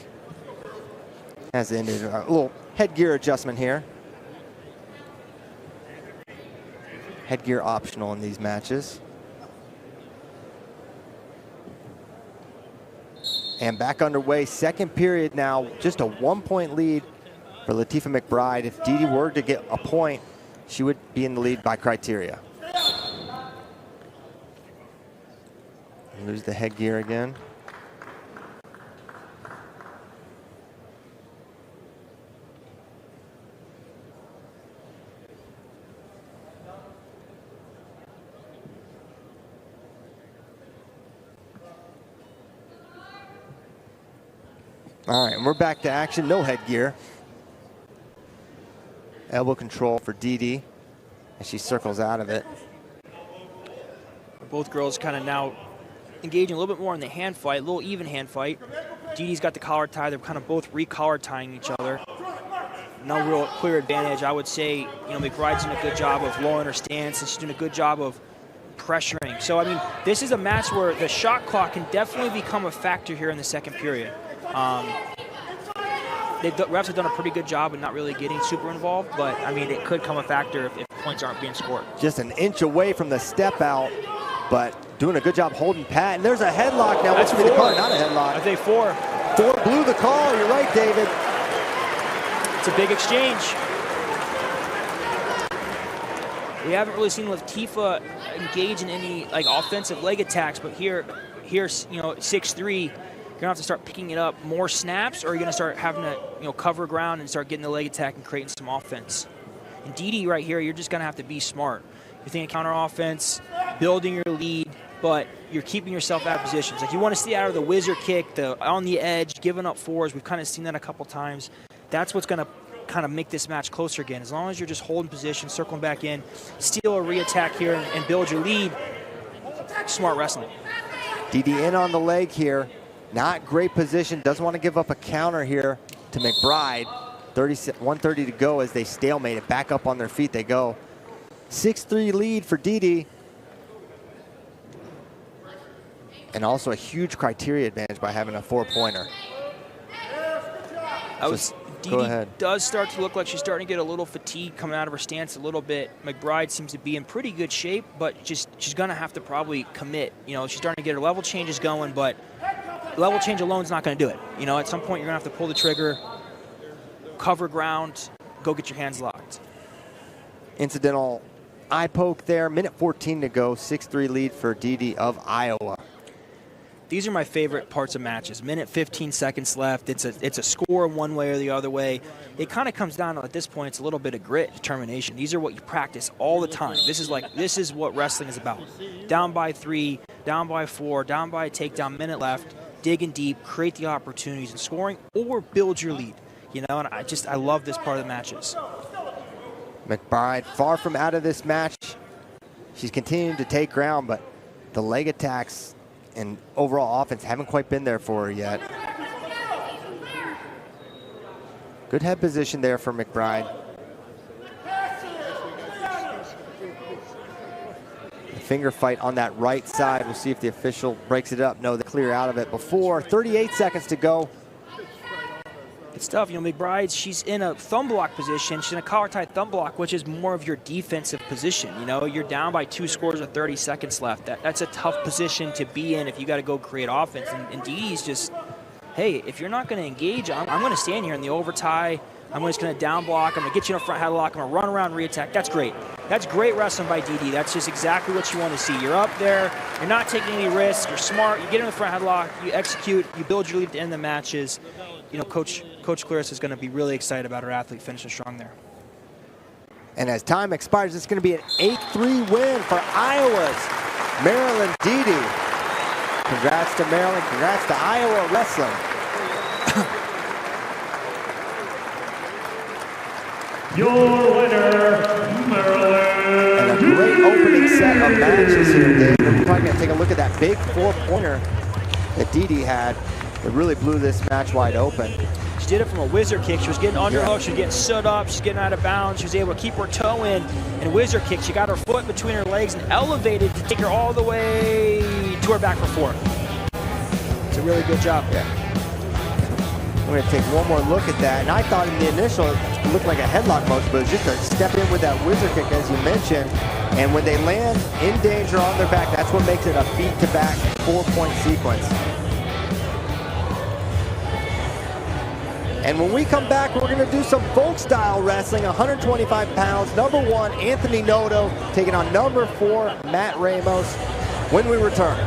has ended. A little headgear adjustment here. Headgear optional in these matches. And back underway, second period now, just a 1-point lead for Latifah McBride. If Didi were to get a point, she would be in the lead by criteria. Lose the headgear again. All right, and we're back to action. No headgear. Elbow control for Didi as she circles out of it. Both girls kind of now engaging a little bit more in the hand fight, a little even hand fight. Didi's got the collar tie. They're kind of both re-collar tying each other. No real clear advantage. I would say, you know, McBride's doing a good job of lowering her stance, and she's doing a good job of pressuring. So, I mean, this is a match where the shot clock can definitely become a factor here in the second period. Refs have done a pretty good job of not really getting super involved, but, I mean, it could come a factor if points aren't being scored. Just an inch away from the step out, but doing a good job holding pat. And there's a headlock now. That's 4. Not a headlock. I think 4. 4 blew the call. You're right, David. It's a big exchange. We haven't really seen Latifah engage in any like offensive leg attacks, but here, you know, 6'3", you're gonna have to start picking it up more snaps, or you're gonna start having to, you know, cover ground and start getting the leg attack and creating some offense. And Didi right here, you're just gonna have to be smart. You're thinking counter offense, building your lead, but you're keeping yourself out of positions. Like, you want to stay out of the whizzer kick, the on the edge, giving up fours. We've kind of seen that a couple times. That's what's going to kind of make this match closer again. As long as you're just holding position, circling back in, steal a re-attack here and build your lead. Smart wrestling. DD in on the leg here. Not great position. Doesn't want to give up a counter here to McBride. 1:30 to go as they stalemate it. Back up on their feet they go. 6-3 lead for DD. And also a huge criteria advantage by having a 4-pointer. DD does start to look like she's starting to get a little fatigue coming out of her stance a little bit. McBride seems to be in pretty good shape, but she's going to have to probably commit. You know, she's starting to get her level changes going, but level change alone is not going to do it. You know, at some point you're going to have to pull the trigger, cover ground, go get your hands locked. Incidental eye poke there. Minute 14 to go. 6-3 lead for DD of Iowa. These are my favorite parts of matches. Minute 15 seconds left. It's a score one way or the other way. It kind of comes down to, at this point, it's a little bit of grit, determination. These are what you practice all the time. This is what wrestling is about. Down by 3, down by 4, down by a takedown, minute left, digging deep, create the opportunities and scoring, or build your lead. You know, and I love this part of the matches. McBride far from out of this match. She's continuing to take ground, but the leg attacks and overall offense haven't quite been there for her yet. Good head position there for McBride. The finger fight on that right side. We'll see if the official breaks it up. No, they clear out of it before. 38 seconds to go. It's tough. You know, McBride, she's in a thumb block position. She's in a collar-tie thumb block, which is more of your defensive position. You know, you're down by 2 scores with 30 seconds left. That's a tough position to be in if you got to go create offense. And DD's just, hey, if you're not going to engage, I'm going to stand here in the overtie. I'm just going to down block. I'm going to get you in a front headlock. I'm going to run around, re-attack. That's great. That's great wrestling by DD. That's just exactly what you want to see. You're up there. You're not taking any risks. You're smart. You get in the front headlock. You execute. You build your lead at the end of the matches. You know, Coach Claris is going to be really excited about her athlete finishing strong there. And as time expires, it's going to be an 8-3 win for Iowa's Maryland DD. Congrats to Maryland. Congrats to Iowa Wrestling. Your winner, Maryland. And a great opening set of matches here, Dave. We're probably going to take a look at that big 4-pointer that DD had. It really blew this match wide open. She did it from a whizzer kick. She was getting underhooked. She was getting stood up. She's getting out of bounds. She was able to keep her toe in and whizzer kick. She got her foot between her legs and elevated to take her all the way to her back for 4. It's a really good job. Yeah. We're going to take one more look at that. And I thought in the initial, it looked like a headlock motion, but it was just a step in with that whizzer kick, as you mentioned. And when they land in danger on their back, that's what makes it a feet-to-back 4-point sequence. And when we come back, we're going to do some folk-style wrestling, 125 pounds. Number 1, Anthony Noto, taking on number 4, Matt Ramos, when we return.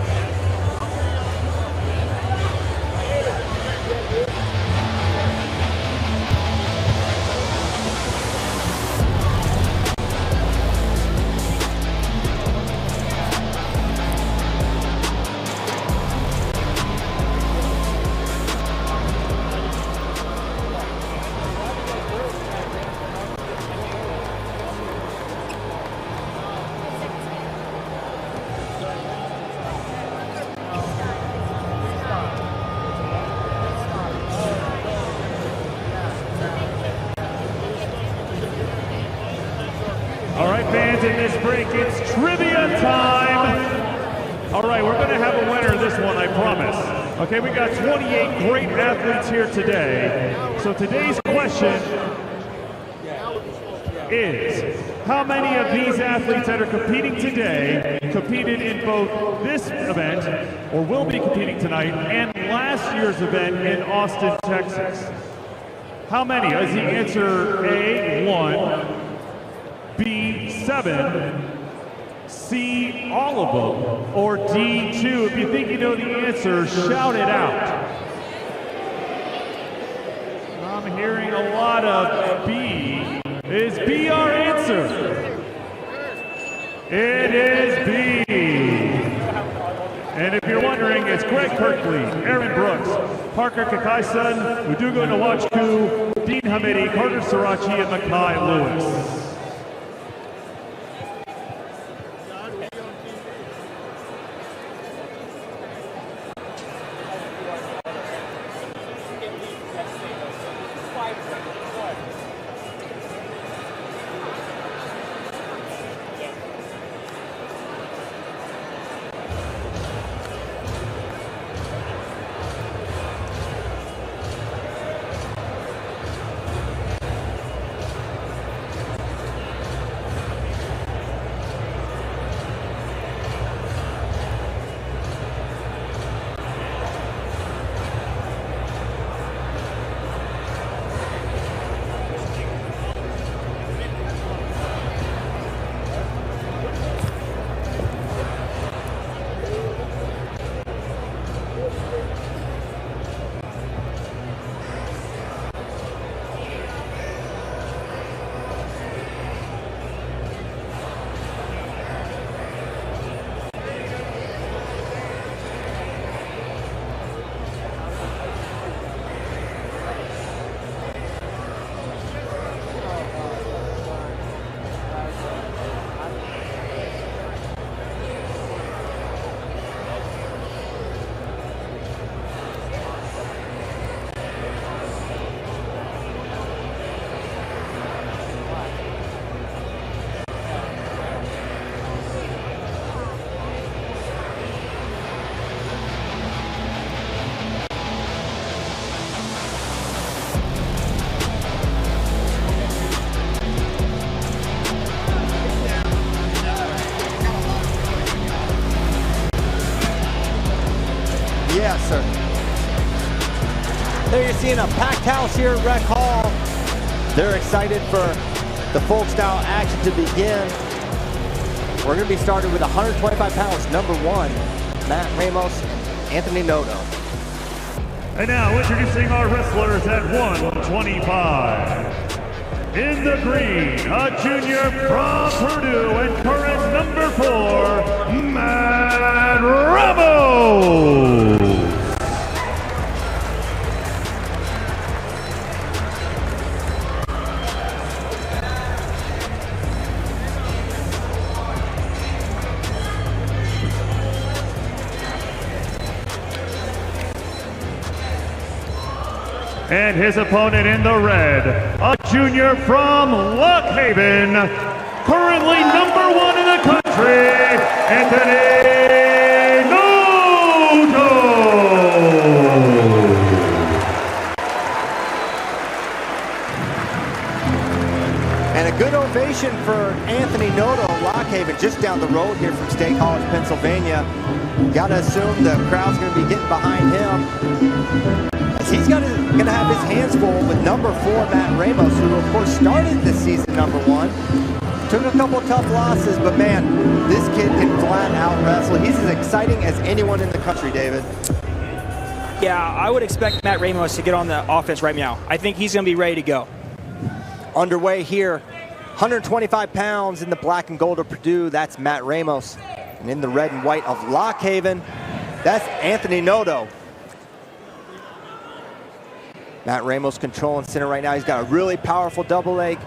In this break, it's trivia time. All right, we're going to have a winner this one, I promise. Okay, we got 28 great athletes here today. So today's question is, how many of these athletes that are competing today competed in both this event, or will be competing tonight, and last year's event in Austin, Texas? How many? Is the answer A, 1, B, 7, C, all of them, or D, 2? If you think you know the answer, shout it out. I'm hearing a lot of B. Is B our answer? It is B. And if you're wondering, it's Greg Kirkley, Aaron Brooks, Parker Kakaisan, Udugo Nawachku, Dean Hamidi, Carter Sirachi, and Makai Lewis. Yes, sir. There you're seeing a packed house here at Rec Hall. They're excited for the folk style action to begin. We're going to be starting with 125 pounds, number 1, Matt Ramos, Anthony Noto. And now introducing our wrestlers at 125. In the green, a junior from Purdue and current number 4, Matt Ramos. And his opponent in the red, a junior from Lock Haven, currently number 1 in the country, Anthony Noto. And a good ovation for Anthony Noto, Lock Haven, just down the road here from State College, Pennsylvania. Got to assume the crowd's going to be getting behind him. He's going to have his hands full with number 4, Matt Ramos, who of course started this season number 1. Took a couple tough losses, but man, this kid can flat out wrestle. He's as exciting as anyone in the country, David. Yeah, I would expect Matt Ramos to get on the offense right now. I think he's going to be ready to go. Underway here, 125 pounds in the black and gold of Purdue, that's Matt Ramos. And in the red and white of Lock Haven, that's Anthony Noto. Matt Ramos controlling center right now. He's got a really powerful double leg,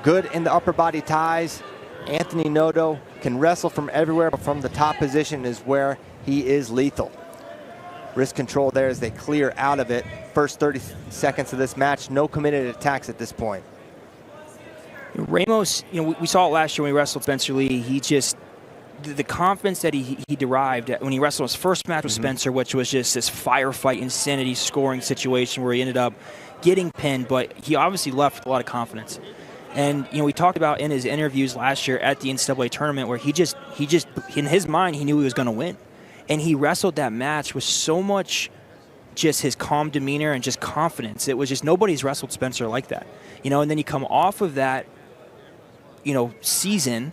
good in the upper body ties. Anthony Noto can wrestle from everywhere, but from the top position is where he is lethal. Wrist control there as they clear out of it. First 30 seconds of this match, no committed attacks at this point. Ramos, we saw it last year when he wrestled Spencer Lee. He just, the confidence that he derived when he wrestled his first match with Spencer, which was just this firefight, insanity scoring situation where he ended up getting pinned, but he obviously left with a lot of confidence. And we talked about in his interviews last year at the NCAA tournament where he just in his mind he knew he was going to win, and he wrestled that match with so much just his calm demeanor and just confidence. It was just nobody's wrestled Spencer like that, And then you come off of that, season.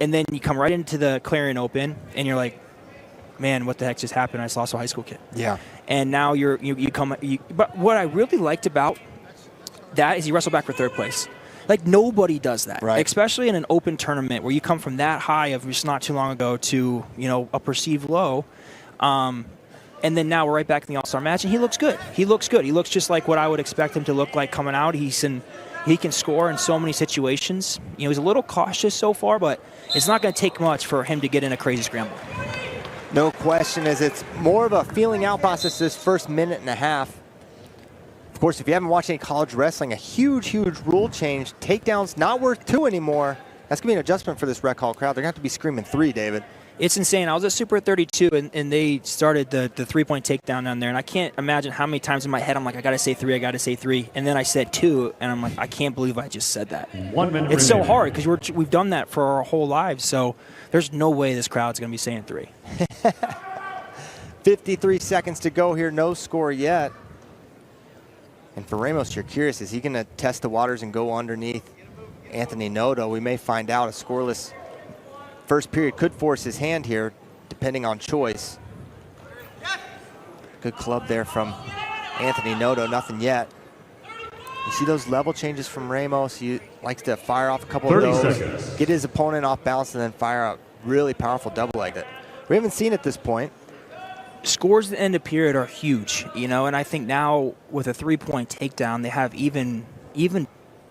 And then you come right into the Clarion Open, and you're like, man, what the heck just happened? I just lost a high school kid. Yeah. And now but what I really liked about that is he wrestled back for 3rd place. Like, nobody does that. Right. Especially in an open tournament where you come from that high of just not too long ago to, a perceived low. And then now we're right back in the All-Star match, and he looks good. He looks good. He looks just like what I would expect him to look like coming out. He can score in so many situations. You know, he's a little cautious so far, but it's not going to take much for him to get in a crazy scramble. No question, as it's more of a feeling out process this first minute and a half. Of course, if you haven't watched any college wrestling, a huge rule change. Takedowns not worth 2 anymore. That's going to be an adjustment for this Rec Hall crowd. They're going to have to be screaming 3, David. It's insane. I was at Super 32, and they started the 3-point takedown down there, and I can't imagine how many times in my head I'm like, I got to say 3, I got to say 3. And then I said 2, and I'm like, I can't believe I just said that. 1 minute It's so hard because we've done that for our whole lives, so there's no way this crowd's going to be saying 3. 53 seconds to go here, no score yet. And for Ramos, you're curious, is he going to test the waters and go underneath Anthony Noto? We may find out. A scoreless first period could force his hand here, depending on choice. Good club there from Anthony Noto, nothing yet. You see those level changes from Ramos. He likes to fire off a couple of those, seconds. get his opponent off balance, and then fire out really powerful double leg that we haven't seen at this point. Scores at the end of period are huge, you know, and I think now with a 3-point takedown, they have even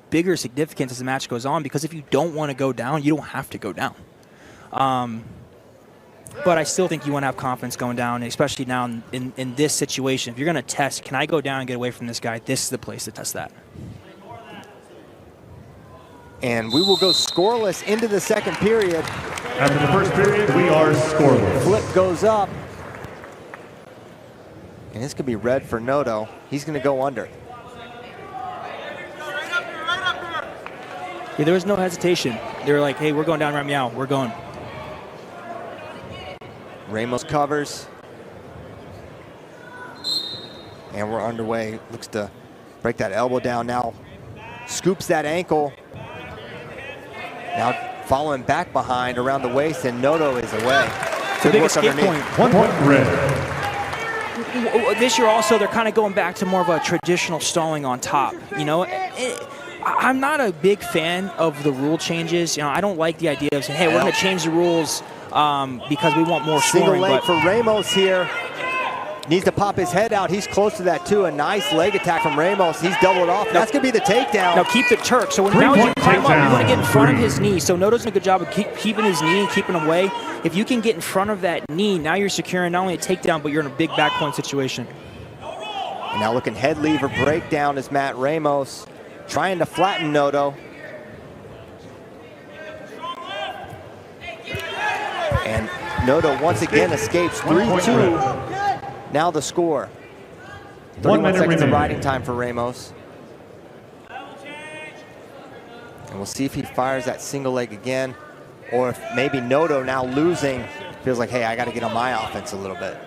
bigger significance as the match goes on, because if you don't want to go down, you don't have to go down. But I still think you want to have confidence going down, especially now in this situation. If you're going to test, can I go down and get away from this guy? This is the place to test that. And we will go scoreless into the second period. After the first period, we are scoreless. Flip goes up. And this could be red for Noto. He's going to go under. Yeah, there was no hesitation. They were like, hey, we're going down right meow. We're going. Ramos covers. And we're underway. Looks to break that elbow down now. Scoops that ankle. Now following back behind around the waist, and Noto is away. It's a big escape point. 1 point red. This year also, they're kind of going back to more of a traditional stalling on top. You know, I'm not a big fan of the rule changes. You know, I don't like the idea of saying, hey, we're going to change the rules because we want more single scoring. leg for Ramos here. Needs to pop his head out. He's close to that too. A nice leg attack from Ramos. He's doubled off. That's going to be the takedown. Now keep the Turk. So now as you climb up, you want to get in front of his knee. So Noto's doing a good job of keeping his knee and keeping him away. If you can get in front of that knee, now you're securing not only a takedown, but you're in a big back point situation. And now looking head lever breakdown is Matt Ramos, trying to flatten Noto. And Noto once again escapes 3-2. Now the score. 31 seconds of riding time for Ramos. And we'll see if he fires that single leg again, or if maybe Noto, now losing, feels like, hey, I got to get on my offense a little bit.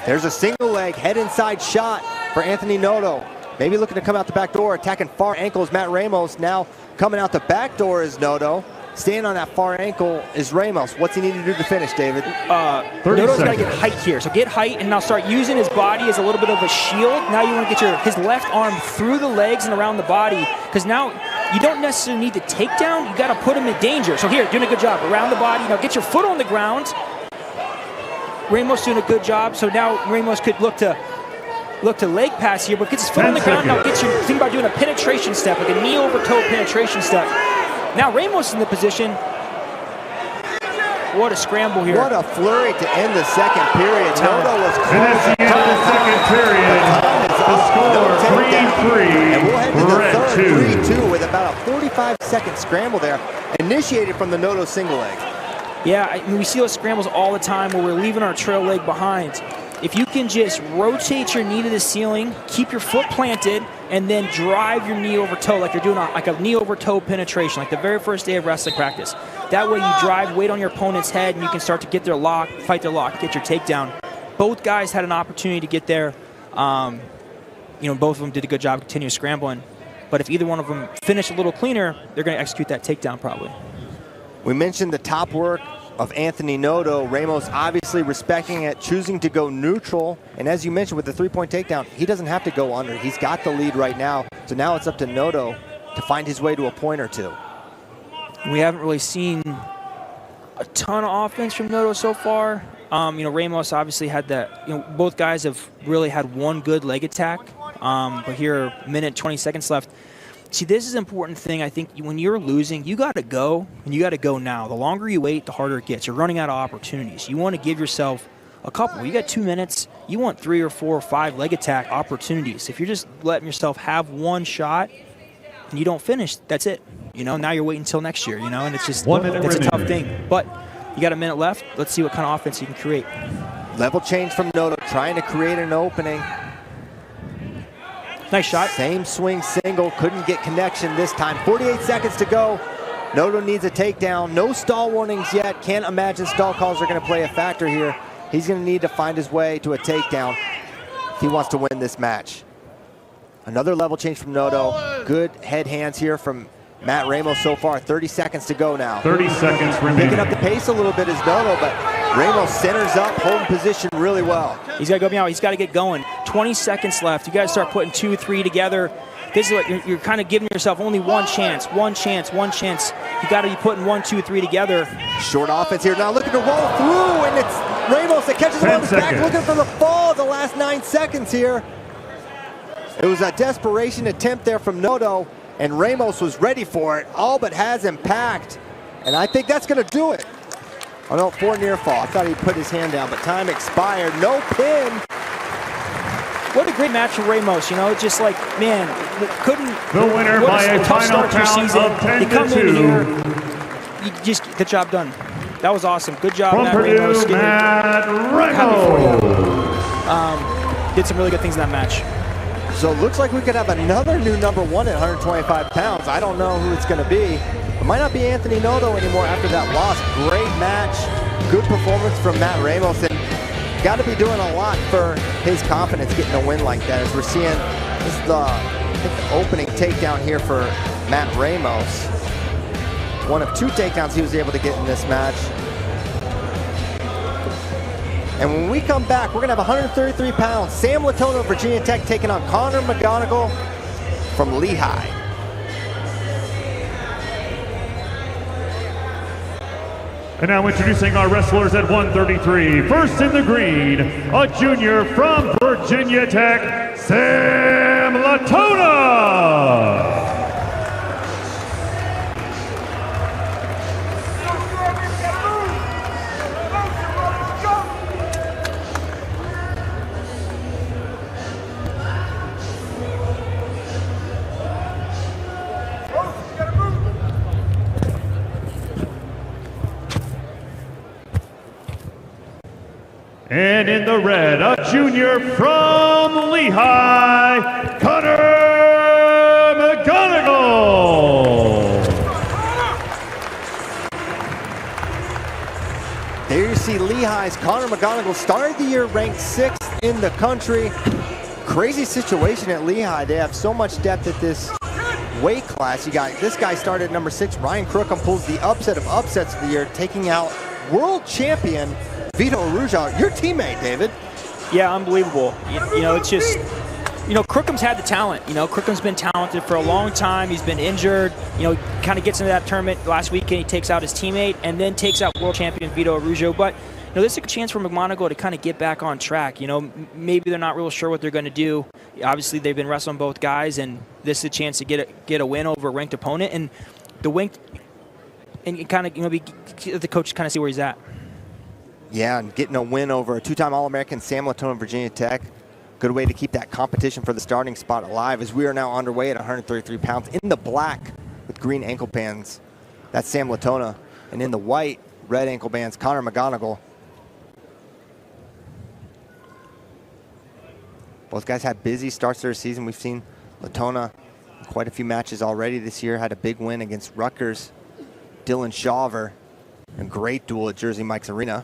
There's a single leg head inside shot for Anthony Noto. Maybe looking to come out the back door, attacking far ankles. Matt Ramos now coming out the back door is Noto. Staying on that far ankle is Ramos. What's he need to do to finish, David? Noto's got to get height here. So get height and now start using his body as a little bit of a shield. Now you want to get his left arm through the legs and around the body, because now you don't necessarily need the takedown. You got to put him in danger. So here, doing a good job around the body. Now get your foot on the ground. Ramos doing a good job. So now Ramos could look to leg pass here, but gets his foot on the ground. Now think about doing a penetration step, like a knee over toe penetration step. Now Ramos in the position. What a scramble here. What a flurry to end the second period. Noto was close. And that's the end of the second period. The score 3-3. And we'll head to the Red third 2. 3-2 with about a 45-second scramble there, initiated from the Noto single leg. Yeah, I mean, we see those scrambles all the time where we're leaving our trail leg behind. If you can just rotate your knee to the ceiling, keep your foot planted, and then drive your knee over toe like you're doing like a knee over toe penetration, like the very first day of wrestling practice. That way you drive weight on your opponent's head and you can start to get their lock, fight their lock, get your takedown. Both guys had an opportunity to get there. You know, both of them did a good job continuing scrambling. But if either one of them finished a little cleaner, they're going to execute that takedown probably. We mentioned the top work of Anthony Noto. Ramos obviously respecting it, choosing to go neutral. And as you mentioned, with the 3-point takedown, he doesn't have to go under. He's got the lead right now. So now it's up to Noto to find his way to a point or two. We haven't really seen a ton of offense from Noto so far. Ramos obviously had that. Both guys have really had one good leg attack. But here, minute 20 seconds left. See, this is an important thing. I think when you're losing, you got to go, and you got to go now. The longer you wait, the harder it gets. You're running out of opportunities. You want to give yourself a couple. You got 2 minutes. You want 3 or 4 or 5 leg attack opportunities. If you're just letting yourself have one shot and you don't finish, that's it. Now you're waiting until next year, and it's just, it's a tough thing. But you got a minute left. Let's see what kind of offense you can create. Level change from Noto, trying to create an opening. Nice shot. Same swing single, couldn't get connection this time. 48 seconds to go. Noto needs a takedown. No stall warnings yet. Can't imagine stall calls are going to play a factor here. He's going to need to find his way to a takedown if he wants to win this match. Another level change from Noto. Good head hands here from Matt Ramos so far. 30 seconds to go now. 30 seconds remaining. Picking up the pace a little bit is Noto, but Ramos centers up, holding position really well. He's got to go meow. He's got to get going. 20 seconds left. You got to start putting 2, 3 together. This is what you're kind of giving yourself only one chance. One chance. You got to be putting 1, 2, 3 together. Short offense here. Now looking to roll through, and it's Ramos that catches him on his back, looking for the fall the last 9 seconds here. It was a desperation attempt there from Noto, and Ramos was ready for it. All but has him packed, and I think that's going to do it. Oh no, 4 near fall. I thought he'd put his hand down, but time expired. No pin. What a great match for Ramos. Just like, man, couldn't. The winner by a final count of 10-2. You come in here, you just get the job done. That was awesome. Good job, From Matt Purdue, Ramos. Matt Ramos. Did some really good things in that match. So it looks like we could have another new number 1 at 125 pounds. I don't know who it's going to be. It might not be Anthony Noto anymore after that loss. Great match. Good performance from Matt Ramos. And got to be doing a lot for his confidence getting a win like that. As we're seeing, this is the opening takedown here for Matt Ramos. One of 2 takedowns he was able to get in this match. And when we come back, we're going to have 133 pounds. Sam Latona of Virginia Tech taking on Connor McGonigal from Lehigh. And now introducing our wrestlers at 133. First in the green, a junior from Virginia Tech, Sam Latona. And in the red, a junior from Lehigh, Connor McGonigal. There you see Lehigh's Connor McGonigal started the year ranked 6th in the country. Crazy situation at Lehigh. They have so much depth at this weight class. You got this guy started at number 6. Ryan Crookham pulls the upset of upsets of the year, taking out world champion Vito Arujau, your teammate, David. Yeah, unbelievable. It's just, Crookham's had the talent. Crookham's been talented for a long time. He's been injured. Kind of gets into that tournament last weekend. He takes out his teammate and then takes out world champion Vito Arujau. But, this is a chance for McGonigal to kind of get back on track. Maybe they're not real sure what they're going to do. Obviously, they've been wrestling both guys, and this is a chance to get a win over a ranked opponent. And kind of, the coach kind of see where he's at. Yeah, and getting a win over a 2-time All-American Sam Latona of Virginia Tech. Good way to keep that competition for the starting spot alive as we are now underway at 133 pounds. In the black with green ankle bands, that's Sam Latona. And in the white, red ankle bands, Connor McGonigal. Both guys had busy starts to their season. We've seen Latona in quite a few matches already this year. Had a big win against Rutgers. Dylan Shawver. A great duel at Jersey Mike's Arena.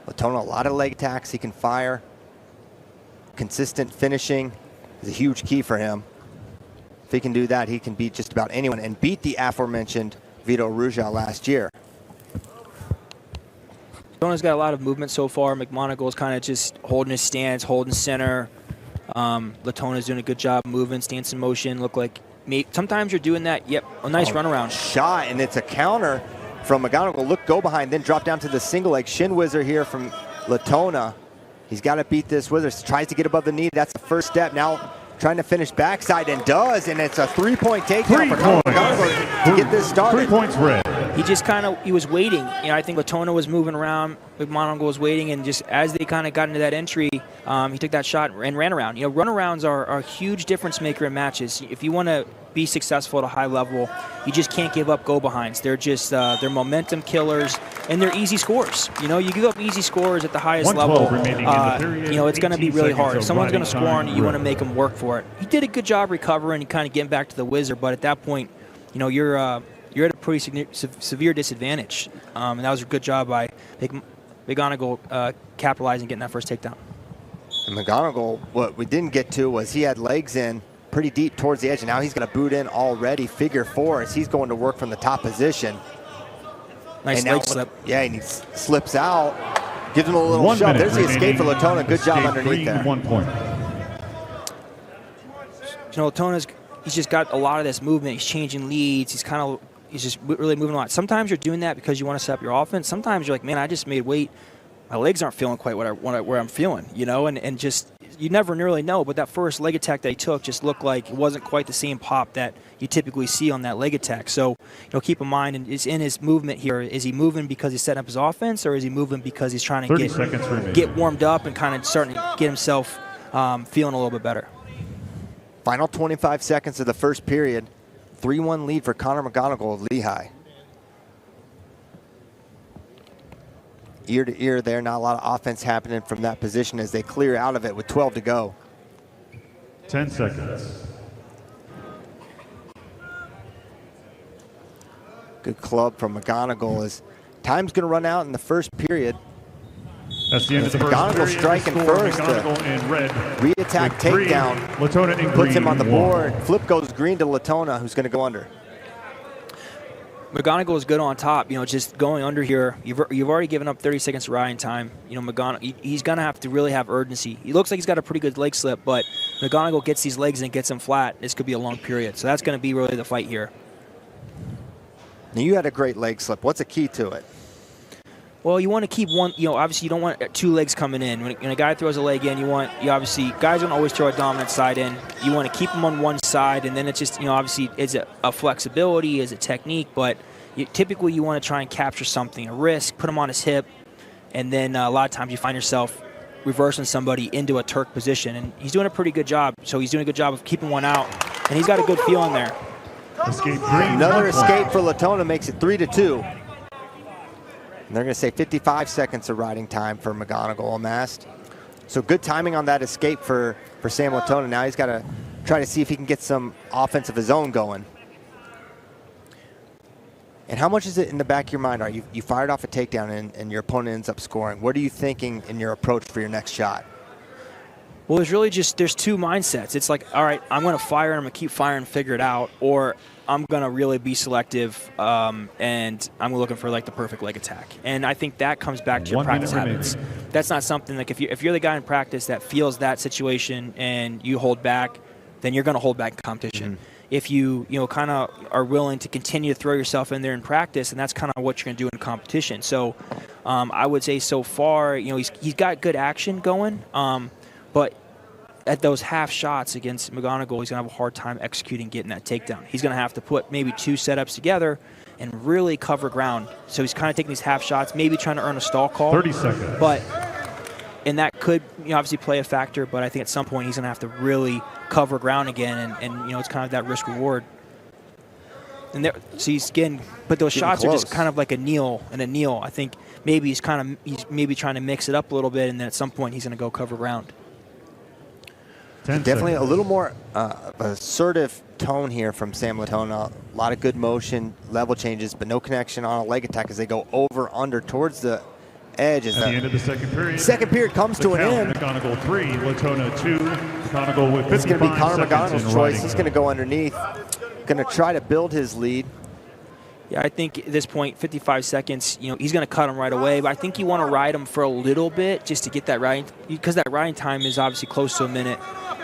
Latona, a lot of leg attacks he can fire. Consistent finishing is a huge key for him. If he can do that, he can beat just about anyone and beat the aforementioned Vito Arujau last year. Latona's got a lot of movement so far. McGonigal's kind of just holding his stance, holding center. Latona's doing a good job moving, stance in motion. Look like sometimes you're doing that. Yep, a nice runaround. Shot, and it's a counter from McGonigal. Look, go behind, then drop down to the single leg shin whizzer here from Latona. He's got to beat this whizzer. Tries to get above the knee. That's the first step. Now trying to finish backside and does, and it's a 3-point takedown for McGonigal to get this started. 3 points red. He just he was waiting. I think Latona was moving around. McGonigal was waiting, and just as they kind of got into that entry, he took that shot and ran around. Runarounds are a huge difference maker in matches. If you want to be successful at a high level, you just can't give up go-behinds. They're just they're momentum killers, and they're easy scores. You give up easy scores at the highest level, it's going to be really hard. If someone's going to score on you, you want to make them work for it. He did a good job recovering and kind of getting back to the whizzer, but at that point, you're at a pretty severe disadvantage. And that was a good job by McGonigal capitalizing, getting that first takedown. And McGonigal, what we didn't get to was he had legs in pretty deep towards the edge, and now he's going to boot in already, figure four, as he's going to work from the top position. Nice leg slip. Yeah, and he slips out, gives him a little shove. There's the escape for Latona. Good job underneath there. 1 point. He's just got a lot of this movement. He's changing leads. He's just really moving a lot. Sometimes you're doing that because you want to set up your offense. Sometimes you're like, man, I just made weight. My legs aren't feeling quite where I'm feeling, and just you never really know. But that first leg attack that he took just looked like it wasn't quite the same pop that you typically see on that leg attack. So, keep in mind, and it's in his movement here. Is he moving because he's setting up his offense, or is he moving because he's trying to get warmed up and kind of starting to get himself feeling a little bit better? Final 25 seconds of the first period. 3-1 lead for Connor McGonigal of Lehigh. Ear to ear there, not a lot of offense happening from that position as they clear out of it with 12 to go. 10 seconds. Good club from McGonigal as time's going to run out in the first period. That's the end of the first McGonigal striking first. Re-attack takedown. Latona in green. Puts him on the board. Flip goes green to Latona, who's going to go under. McGonigal is good on top. Just going under here. You've already given up 30 seconds of riding time. McGonigal, he's going to have to really have urgency. He looks like he's got a pretty good leg slip, but McGonigal gets these legs and gets him flat. This could be a long period. So that's going to be really the fight here. Now you had a great leg slip. What's the key to it? Well, you want to keep one, obviously you don't want two legs coming in. When a guy throws a leg in, obviously, guys don't always throw a dominant side in. You want to keep them on one side, and then it's just, obviously, is it a flexibility, is it technique, but typically you want to try and capture something, a wrist, put him on his hip, and then a lot of times you find yourself reversing somebody into a Turk position, and he's doing a pretty good job. So he's doing a good job of keeping one out, and he's got a good feeling there. Another escape for Latona makes it 3-2. And they're going to say 55 seconds of riding time for McGonigal amassed. So good timing on that escape for Sam Latona. Now he's got to try to see if he can get some offense of his own going. And how much is it in the back of your mind? You fired off a takedown and your opponent ends up scoring. What are you thinking in your approach for your next shot? Well, there's two mindsets. It's like, all right, I'm going to fire and I'm going to keep firing and figure it out, or I'm going to really be selective and I'm looking for like the perfect leg attack. And I think that comes back to your practice habits. That's not something like if you're the guy in practice that feels that situation and you hold back, then you're going to hold back in competition. Mm-hmm. If you kind of are willing to continue to throw yourself in there in practice, and that's kind of what you're going to do in competition. So I would say so far, he's got good action going. But at those half shots against McGonigal, he's going to have a hard time executing getting that takedown. He's going to have to put maybe two setups together and really cover ground. So he's kind of taking these half shots, maybe trying to earn a stall call. 30 seconds. And that could obviously play a factor, but I think at some point he's going to have to really cover ground again, and it's kind of that risk reward. And so he's getting, but those shots are just kind of like a kneel and a kneel. I think maybe he's maybe trying to mix it up a little bit, and then at some point he's going to go cover ground. Definitely a little more assertive tone here from Sam Latona. A lot of good motion, level changes, but no connection on a leg attack as they go over, under, towards the edge. At the end of the second period. Second period comes to an end. McGonigal 3, Latona 2. McGonigal with 55 It's going to be Connor McGonigal's McGonigal's choice. He's going to go underneath. Going to try to build his lead. Yeah, I think at this point, 55 seconds, he's going to cut him right away. But I think you want to ride him for a little bit just to get that riding, because that riding time is obviously close to a minute.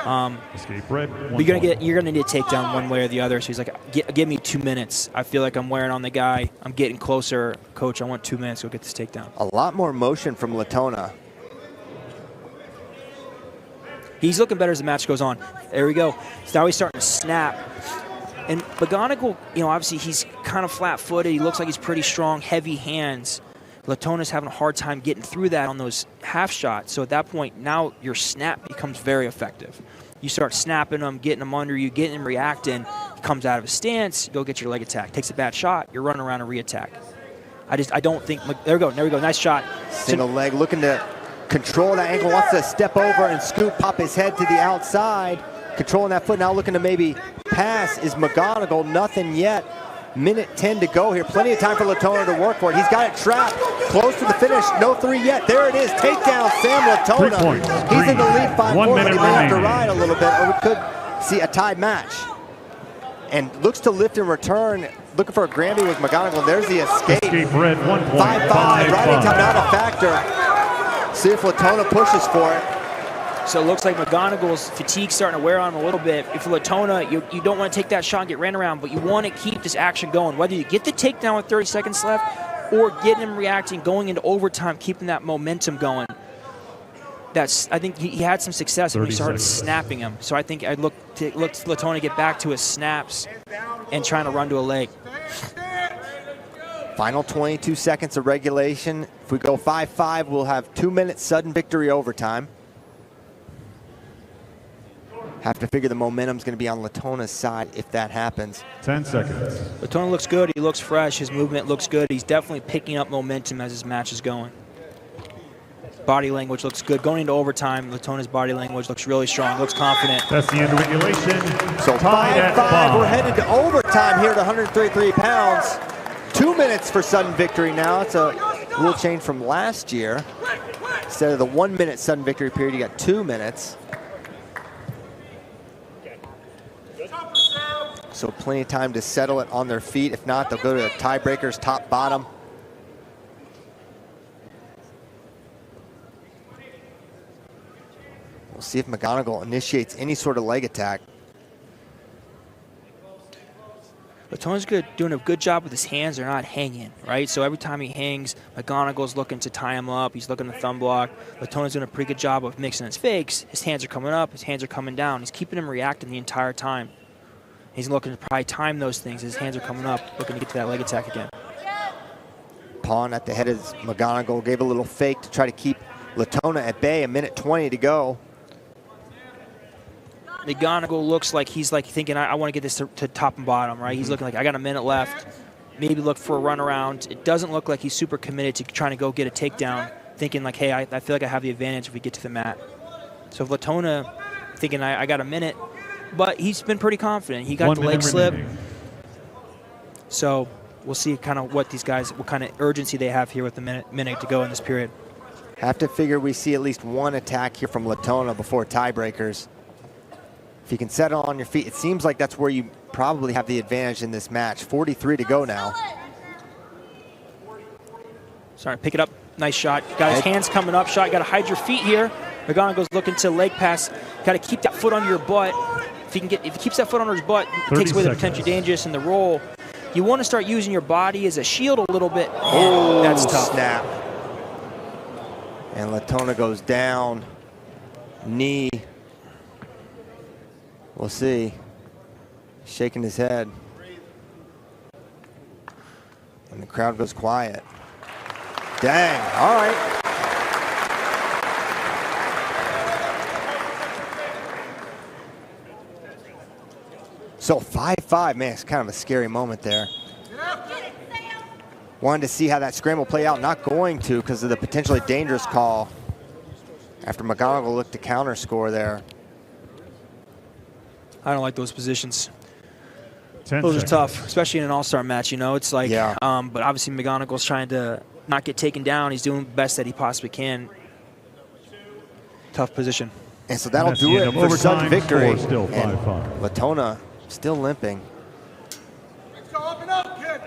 You're gonna need a takedown one way or the other. So he's like, give me 2 minutes. I feel like I'm wearing on the guy. I'm getting closer. Coach, I want 2 minutes to go get this takedown. A lot more motion from Latona. He's looking better as the match goes on. There we go. So now he's starting to snap. And McGonigal, obviously he's kind of flat-footed. He looks like he's pretty strong, heavy hands. Latona's having a hard time getting through that on those half shots. So at that point, now your snap becomes very effective. You start snapping him, getting him under you, getting him reacting. He comes out of his stance, go get your leg attack. Takes a bad shot, you're running around and re-attack. I don't think, there we go, nice shot. Single leg, looking to control that ankle, wants to step over and scoop, pop his head to the outside. Controlling that foot, now looking to maybe pass is McGonigal, nothing yet. Minute 10 to go here, plenty of time for Latona to work for it. He's got it trapped, close to the finish, no 3 yet. There it is, takedown Sam Latona. He's in the lead 5-4, but he may have to ride a little bit, or we could see a tied match. And looks to lift and return, looking for a Granby with McGonigal. There's the escape. 5-5, riding time not a factor. See if Latona pushes for it. So it looks like McGonigal's fatigue starting to wear on him a little bit. If Latona, you don't want to take that shot and get ran around, but you want to keep this action going. Whether you get the takedown with 30 seconds left or get him reacting, going into overtime, keeping that momentum going. I think he had some success when he started snapping him. So I think I'd look to Latona get back to his snaps and trying to run to a leg. Final 22 seconds of regulation. If we go 5-5, we'll have 2 minutes sudden victory overtime. Have to figure the momentum's going to be on Latona's side if that happens. 10 seconds. Latona looks good. He looks fresh. His movement looks good. He's definitely picking up momentum as his match is going. Body language looks good. Going into overtime, Latona's body language looks really strong. Looks confident. That's the end of regulation. So 5-5. We're headed to overtime here at 133 pounds. 2 minutes for sudden victory now. It's a rule change from last year. Instead of the 1 minute sudden victory period, you got 2 minutes. So plenty of time to settle it on their feet. If not, they'll go to tiebreakers, top, bottom. We'll see if McGonigal initiates any sort of leg attack. Latona's doing a good job with his hands. They're not hanging, right? So every time he hangs, McGonigal's looking to tie him up. He's looking to thumb block. Latona's doing a pretty good job of mixing his fakes. His hands are coming up. His hands are coming down. He's keeping him reacting the entire time. He's looking to probably time those things. His hands are coming up, looking to get to that leg attack again. Pawn at the head of McGonigal, gave a little fake to try to keep Latona at bay. A minute 20 to go. McGonigal looks like he's thinking, I want to get this to top and bottom, right? He's looking like, I got a minute left. Maybe look for a run around. It doesn't look like he's super committed to trying to go get a takedown, thinking like, hey, I feel like I have the advantage if we get to the mat. So if Latona thinking, I got a minute, but he's been pretty confident. He got the leg slip. So we'll see kind of what kind of urgency they have here with the minute to go in this period. Have to figure we see at least one attack here from Latona before tiebreakers. If you can settle on your feet, it seems like that's where you probably have the advantage in this match. 43 to go now. Sorry, pick it up. Nice shot. Got his hands coming up. Shot. Got to hide your feet here. McGonigal's looking to leg pass. Got to keep that foot under your butt. If he keeps that foot under his butt, it takes away the potential dangerous in the roll. You want to start using your body as a shield a little bit. Oh, that's tough. Snap. And Latona goes down. Knee. We'll see. Shaking his head. And the crowd goes quiet. Dang, all right. So 5-5, man, it's kind of a scary moment there. Wanted to see how that scramble play out. Not going to because of the potentially dangerous call after McGonigal looked to counter score there. I don't like those positions. Those are tough, especially in an all-star match, you know. It's like, yeah. But obviously McGonigal's trying to not get taken down. He's doing the best that he possibly can. Tough position. And so that'll do it for sudden victory. Still 5-5. Latona still limping. Let's go up and up, kid.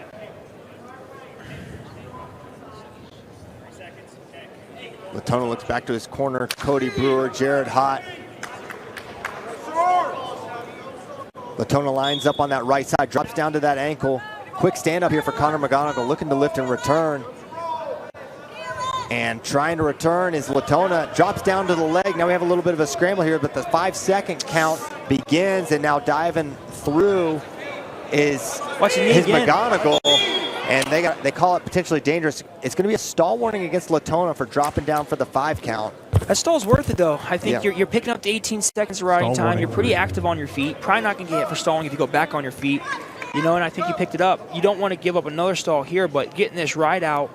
Latona looks back to his corner. Cody Brewer, Jared Hott. Latona lines up on that right side, drops down to that ankle. Quick stand up here for Connor McGonigal, looking to lift and return. And trying to return is Latona, drops down to the leg. Now we have a little bit of a scramble here, but the 5-second count begins, and now diving through is McGonigal. And they call it potentially dangerous. It's going to be a stall warning against Latona for dropping down for the 5 count. That stall's worth it, though. I think you're picking up to 18 seconds of riding time. You're pretty active on your feet. Probably not going to get hit for stalling if you go back on your feet. You know, and I think you picked it up. You don't want to give up another stall here, but getting this ride out,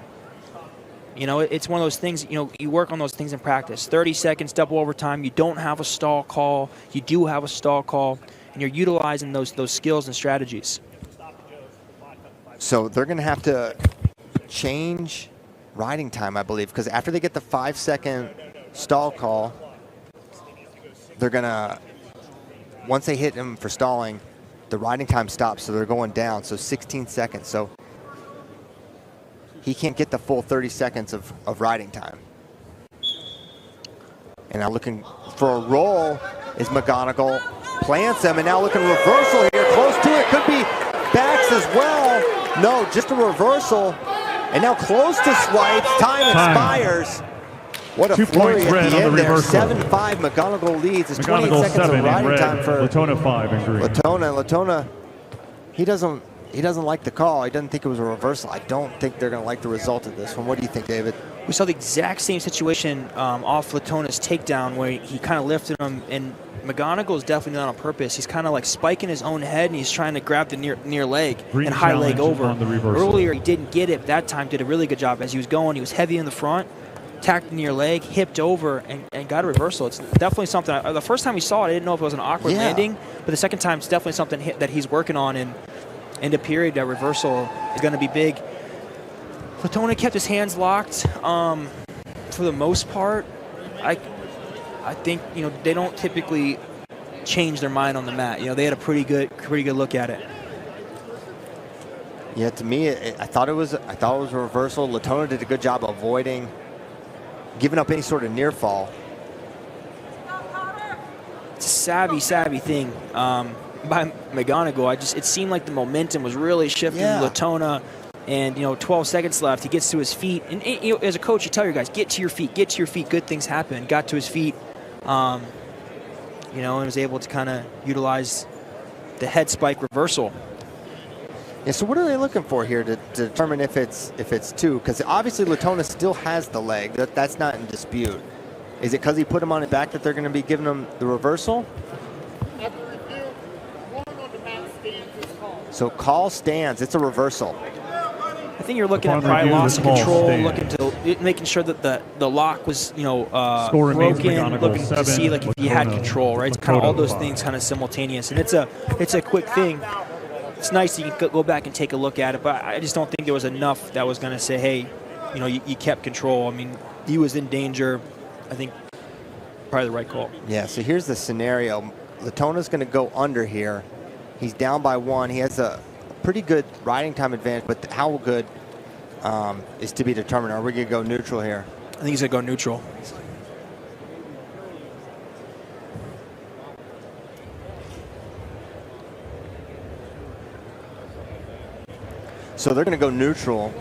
you know, it's one of those things, you know, you work on those things in practice. 30 seconds, double overtime. You don't have a stall call. You do have a stall call, and you're utilizing those skills and strategies. So they're going to have to change riding time, I believe, because after they get the 5-second stall call, they're going to, once they hit him for stalling, the riding time stops, so they're going down, so 16 seconds. So he can't get the full 30 seconds of riding time. And now looking for a roll is McGonigal, plants him, and now looking reversal here, close to it, could be backs as well. No, just a reversal, and now close to swipes, time expires. What a flurry at the end there. 7-5, McGonigal leads. It's 28 seconds of riding time for Latona 5 in green. Latona, he doesn't like the call. He doesn't think it was a reversal. I don't think they're going to like the result of this one. What do you think, David? We saw the exact same situation off Latona's takedown where he kind of lifted him, and McGonigal is definitely not on purpose. He's kind of like spiking his own head, and he's trying to grab the near leg and high leg over. Earlier, he didn't get it. That time, did a really good job. As he was going, he was heavy in the front, tacked the near leg, hipped over, and got a reversal. It's definitely something. The first time we saw it, I didn't know if it was an awkward landing, but the second time, it's definitely something that he's working on. And in the period, that reversal is going to be big. Latona kept his hands locked for the most part. I think, you know, they don't typically change their mind on the mat. You know, they had a pretty good look at it. Yeah, to me, I thought it was a reversal. Latona did a good job avoiding giving up any sort of near fall. It's a savvy thing by McGonigal. It seemed like the momentum was really shifting to Latona. And, you know, 12 seconds left. He gets to his feet. And, you know, as a coach, you tell your guys, get to your feet. Good things happen. Got to his feet, you know, and was able to kind of utilize the head spike reversal. Yeah, so what are they looking for here to determine if it's two? Because obviously Latona still has the leg. That's not in dispute. Is it because he put him on his back that they're going to be giving him the reversal? So call stands. It's a reversal. I think you're looking at probably loss of control, making sure that the lock was, you know, broken, looking to see like if you had control, right? It's kind of all those things kind of simultaneous, and it's a quick thing. It's nice that you can go back and take a look at it, but I just don't think there was enough that was going to say, hey, you know, you kept control. I mean, he was in danger. I think probably the right call. Yeah. So here's the scenario. Latona's going to go under here. He's down by 1. He has a pretty good riding time advantage, but how good is to be determined. Are we going to go neutral here? I think he's going to go neutral. So they're going to go neutral.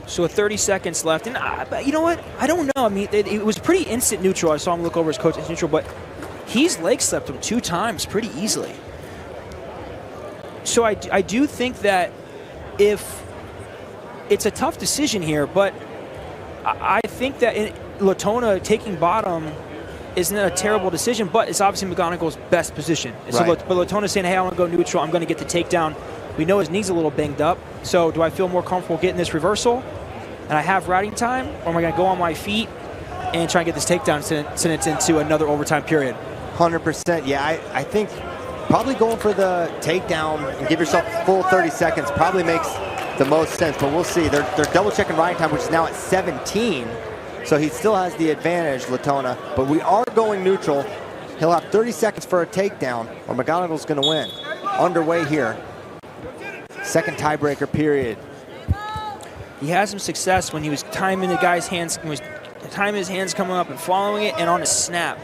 So with 30 seconds left, and you know what? I don't know. I mean, it was pretty instant neutral. I saw him look over his coach. It's neutral, but he's leg slept him 2 times pretty easily. So I do think that if it's a tough decision here, but I think that Latona taking bottom isn't a terrible decision, but it's obviously McGonigal's best position. Right. So, but Latona's saying, hey, I want to go neutral. I'm going to get the takedown. We know his knee's a little banged up. So do I feel more comfortable getting this reversal and I have riding time, or am I going to go on my feet and try and get this takedown and send it into another overtime period? 100%. Yeah, I think probably going for the takedown and give yourself full 30 seconds probably makes the most sense, but we'll see. They're double checking riding time, which is now at 17. So he still has the advantage, Latona, but we are going neutral. He'll have 30 seconds for a takedown, or McGonigal's going to win. Underway here. Second tiebreaker period. He had some success when he was timing the guy's hands, he was timing his hands coming up and following it, and on a snap.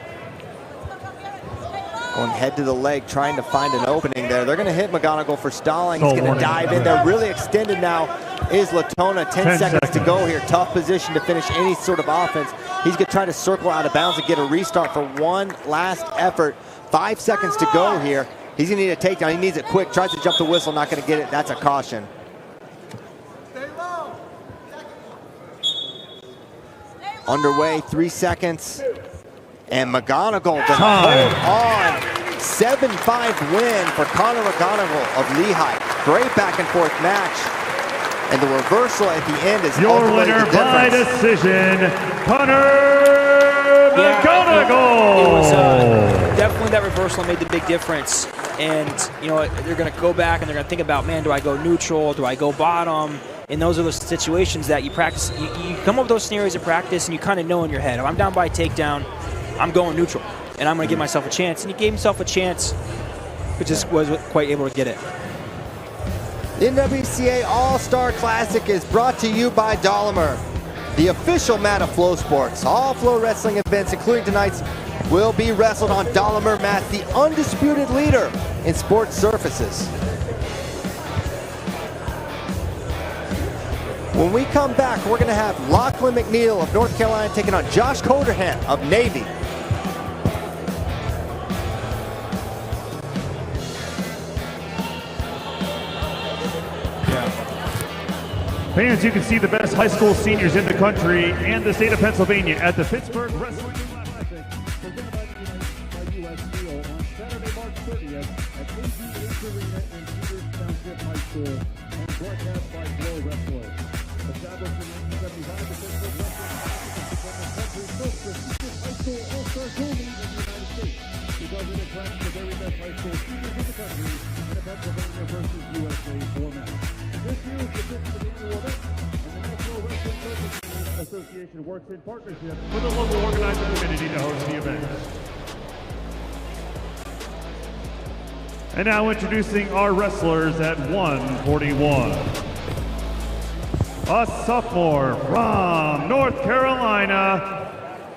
Going head to the leg, trying to find an opening there. They're going to hit McGonigal for stalling. He's going to dive in there. Really extended now is Latona. 10 seconds to go here. Tough position to finish any sort of offense. He's going to try to circle out of bounds and get a restart for one last effort. 5 seconds to go here. He's going to need a takedown. He needs it quick. Tries to jump the whistle, not going to get it. That's a caution. Underway, 3 seconds. And McGonigal to hold on. 7-5 win for Connor McGonigal of Lehigh. Great back and forth match. And the reversal at the end is your winner by decision, Connor McGonigal. It was definitely that reversal made the big difference. And you know, they're going to go back and they're going to think about, man, do I go neutral? Do I go bottom? And those are the situations that you practice. You come up with those scenarios in practice, and you kind of know in your head, if I'm down by a takedown, I'm going neutral, and I'm going to give myself a chance. And he gave himself a chance, but just wasn't quite able to get it. The NWCA All-Star Classic is brought to you by Dolomer, the official mat of Flow Sports. All Flow Wrestling events, including tonight's, will be wrestled on Dolomer mats, the undisputed leader in sports surfaces. When we come back, we're going to have Lachlan McNeil of North Carolina taking on Josh Coderhan of Navy. Fans, you can see the best high school seniors in the country and the state of Pennsylvania at the Pittsburgh Wrestling Classic, presented by the U.S. Steel on Saturday, March 30th at AGH Arena in Peters Township High School, and broadcast by FloWrestling. Established in 1975, the Pittsburgh Wrestling Classic has become the country's most prestigious high school all-star tournament in the United States, because it attracts the very best high school seniors in the country in a Pennsylvania versus USA format. This year is the 50th annual event, and the National Wrestling Association works in partnership with the local organizing committee to host the event. And now introducing our wrestlers at 141. A sophomore from North Carolina,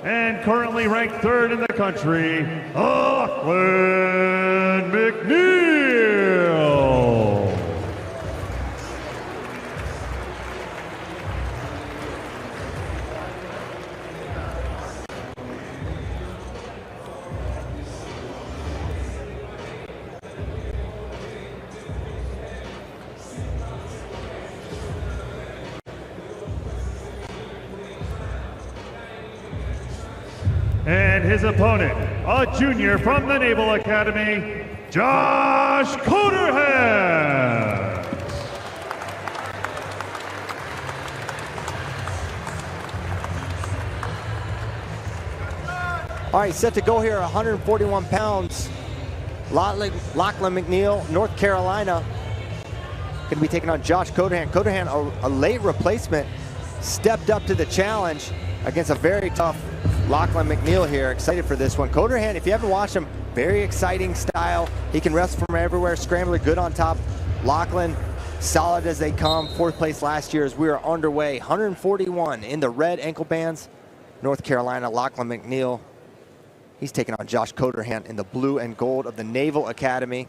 and currently ranked 3rd in the country, Lachlan McNeil. And his opponent, a junior from the Naval Academy, Josh Coderhan. All right, set to go here, 141 pounds. Lachlan McNeil, North Carolina, going to be taking on Josh Coderhan. Coderhan, a late replacement, stepped up to the challenge against a very tough Lachlan McNeil here. Excited for this one. Coderhan, if you haven't watched him, very exciting style. He can wrestle from everywhere. Scrambler good on top. Lachlan, solid as they come. 4th place last year as we are underway. 141 in the red ankle bands. North Carolina, Lachlan McNeil. He's taking on Josh Coderhan in the blue and gold of the Naval Academy.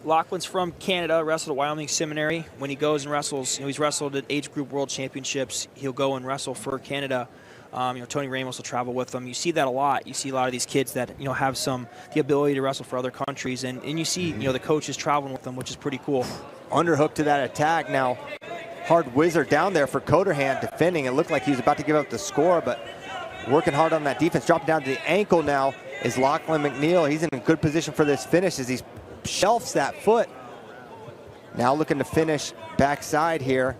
Lachlan's from Canada, wrestled at Wyoming Seminary. When he goes and wrestles, you know, he's wrestled at Age Group World Championships. He'll go and wrestle for Canada. You know, Tony Ramos will travel with them. You see that a lot. You see a lot of these kids that, you know, have the ability to wrestle for other countries, and you see, you know, the coaches traveling with them, which is pretty cool. Underhook to that attack now. Hard whizzer down there for Coderhan defending. It looked like he was about to give up the score, but working hard on that defense. Dropping down to the ankle now is Lachlan McNeil. He's in a good position for this finish as he's shelves that foot. Now looking to finish backside here.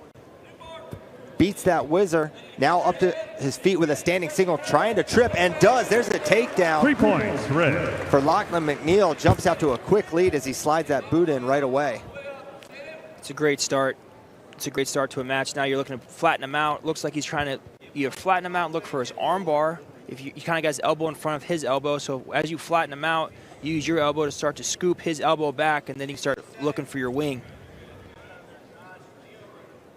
Beats that whizzer. Now up to his feet with a standing single, trying to trip, and does. There's the takedown. 3 points, red. For Lachlan McNeil. Jumps out to a quick lead as he slides that boot in right away. It's a great start. It's a great start to a match. Now you're looking to flatten him out. Looks like he's trying to either flatten him out, look for his arm bar. If you kind of got his elbow in front of his elbow, so as you flatten him out, you use your elbow to start to scoop his elbow back, and then you start looking for your wing.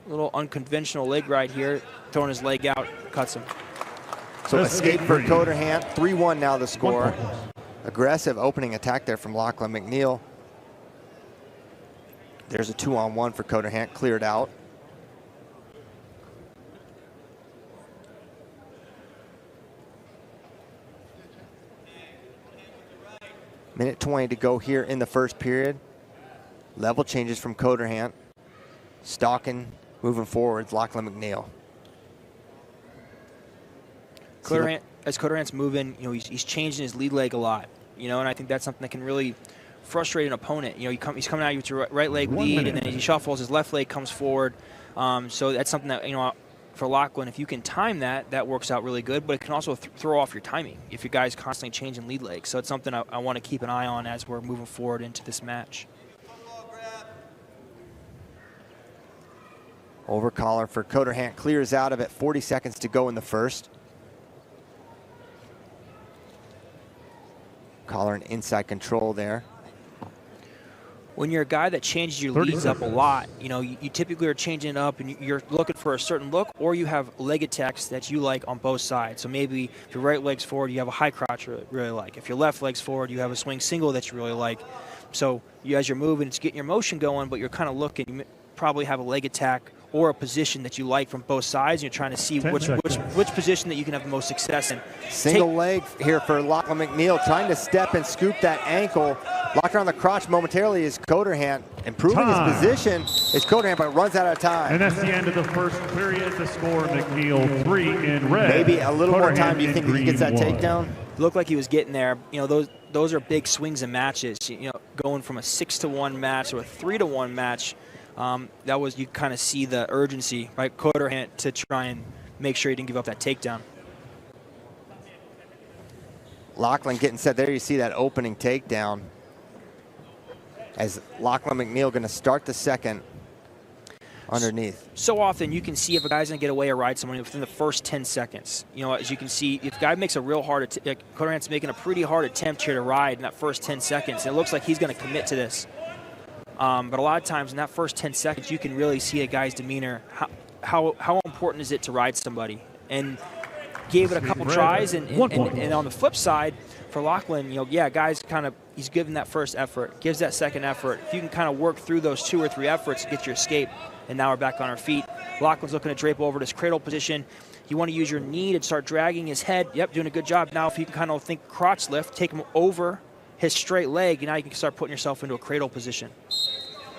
A little unconventional leg right here, throwing his leg out, cuts him. So escape for Coderhant. 3-1 now the score. Aggressive opening attack there from Lachlan McNeil. There's a 2-on-1 for Coderhant, cleared out. Minute 20 to go here in the first period. Level changes from Coderhant. Stalking, moving forwards, Lachlan McNeil. As Coderhant's moving, you know, he's changing his lead leg a lot, you know, and I think that's something that can really frustrate an opponent. You know, he's coming at you with your right leg lead, and then as he shuffles, his left leg comes forward. So that's something that, you know, for Lachlan, if you can time that, that works out really good, but it can also throw off your timing if your guy's constantly changing lead legs. So it's something I want to keep an eye on as we're moving forward into this match. Overcaller for Coderhant clears out of it. 40 seconds to go in the first. Collar and inside control there. When you're a guy that changes your leads up a lot, you know, you typically are changing it up and you're looking for a certain look, or you have leg attacks that you like on both sides. So maybe if your right leg's forward, you have a high crotch you really like. If your left leg's forward, you have a swing single that you really like. So as you're moving, it's getting your motion going, but you're kind of looking, you probably have a leg attack or a position that you like from both sides, and you're trying to see which position that you can have the most success in. Single leg here for Lachlan McNeil, trying to step and scoop that ankle. Locked around the crotch momentarily is Coderhant. Improving his position is Coderhant, but runs out of time. And that's the end of the first period. The score, McNeil 3 in red. Maybe a little more time. Do you think he gets that takedown? Looked like he was getting there. You know, those are big swings and matches. You know, going from a 6-1 match to a 3-1 match. That was, you kind of see the urgency by Coderhant to try and make sure he didn't give up that takedown. Lachlan getting set there. You see that opening takedown. As Lachlan McNeil going to start the second underneath. So often you can see if a guy's going to get away or ride someone within the first 10 seconds. You know, as you can see, if a guy makes a real hard attempt, Coderhant's making a pretty hard attempt here to ride in that first 10 seconds. And it looks like he's going to commit to this. But a lot of times in that first 10 seconds, you can really see a guy's demeanor. How important is it to ride somebody? And gave it a couple tries. And on the flip side, for Lachlan, you know, yeah, guys kind of, he's given that first effort, gives that second effort. If you can kind of work through those 2 or 3 efforts, get your escape, and now we're back on our feet. Lachlan's looking to drape over this cradle position. You want to use your knee to start dragging his head. Yep, doing a good job. Now if you can kind of think crotch lift, take him over his straight leg, and now you can start putting yourself into a cradle position.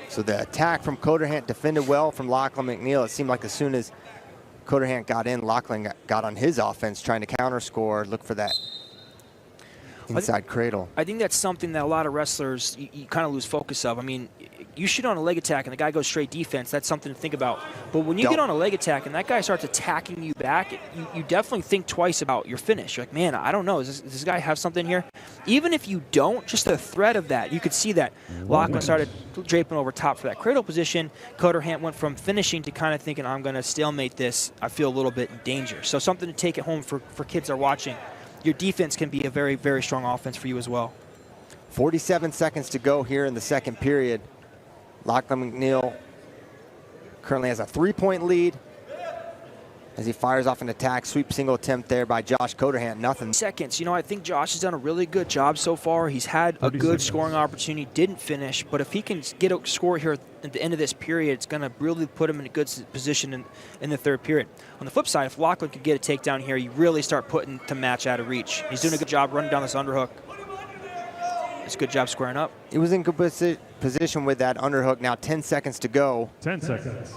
So the attack from Coderhant defended well from Lachlan McNeil. It seemed like as soon as Coderhant got in, Lachlan got on his offense, trying to counter score, look for that inside cradle. I think that's something that a lot of wrestlers, you kind of lose focus of. I mean, you shoot on a leg attack and the guy goes straight defense, that's something to think about. But when you get on a leg attack and that guy starts attacking you back, you definitely think twice about your finish. You're like, man, I don't know, does this guy have something here? Even if you don't, just the threat of that, you could see that. Lachlan started draping over top for that cradle position. Coderhant went from finishing to kind of thinking, I'm going to stalemate this. I feel a little bit in danger. So something to take it home for kids that are watching. Your defense can be a very, very strong offense for you as well. 47 seconds to go here in the second period. Lachlan McNeil currently has a 3-point lead as he fires off an attack. Sweep single attempt there by Josh Coderhant. Nothing. Seconds. You know, I think Josh has done a really good job so far. He's had a good scoring opportunity, didn't finish, but if he can get a score here at the end of this period, it's going to really put him in a good position in the third period. On the flip side, if Lachlan could get a takedown here, you really start putting the match out of reach. He's doing a good job running down this underhook. It's a good job squaring up. He was in good position with that underhook. Now 10 seconds to go. 10 seconds.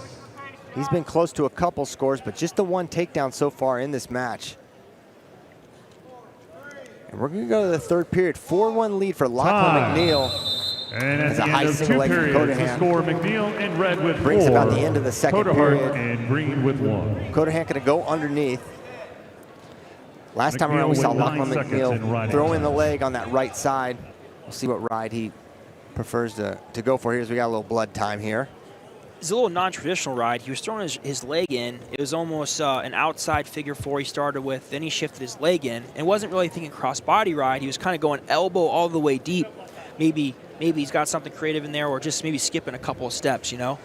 He's been close to a couple scores, but just the one takedown so far in this match. And we're going to go to the third period. 4-1 lead for Lachlan McNeil. And at As the a end high of single 2 leg from periods, the Coderhant. score, McNeil in red with 4. Brings about the end of the second period. And green with 1. Coderhant going to go underneath. Last time McNeil around we saw with 9 Lachlan seconds in McNeil riding throwing the time. leg on that right side. We'll see what ride he prefers to go for here as we got a little blood time here. It's a little non-traditional ride. He was throwing his leg in. It was almost an outside figure 4 he started with. Then he shifted his leg in and wasn't really thinking cross-body ride. He was kind of going elbow all the way deep. Maybe he's got something creative in there, or just maybe skipping a couple of steps, you know.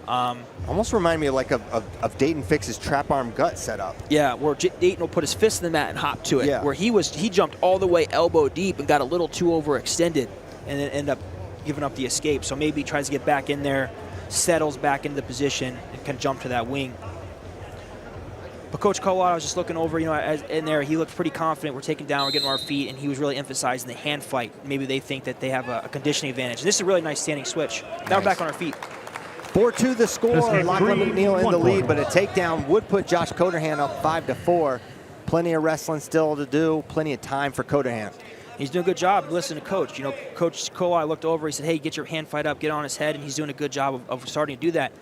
Almost remind me of Dayton Fix's trap arm gut setup. Yeah, where Dayton will put his fist in the mat and hop to it. Yeah. Where he jumped all the way elbow deep and got a little too overextended and then ended up giving up the escape. So maybe he tries to get back in there, settles back into the position, and can jump to that wing. But Coach Colwell, I was just looking over, in there, he looked pretty confident. We're taking down, we're getting on our feet, and he was really emphasizing the hand fight. Maybe they think that they have a conditioning advantage. And this is a really nice standing switch. Now we're back on our feet. 4-2 the score. Lachlan McNeil in the lead, but a takedown would put Josh Coderhan up 5-4. Plenty of wrestling still to do. Plenty of time for Coderhan. He's doing a good job. Listen to Coach. Coach Colwell, I looked over. He said, "Hey, get your hand fight up, get on his head," and he's doing a good job of starting to do that.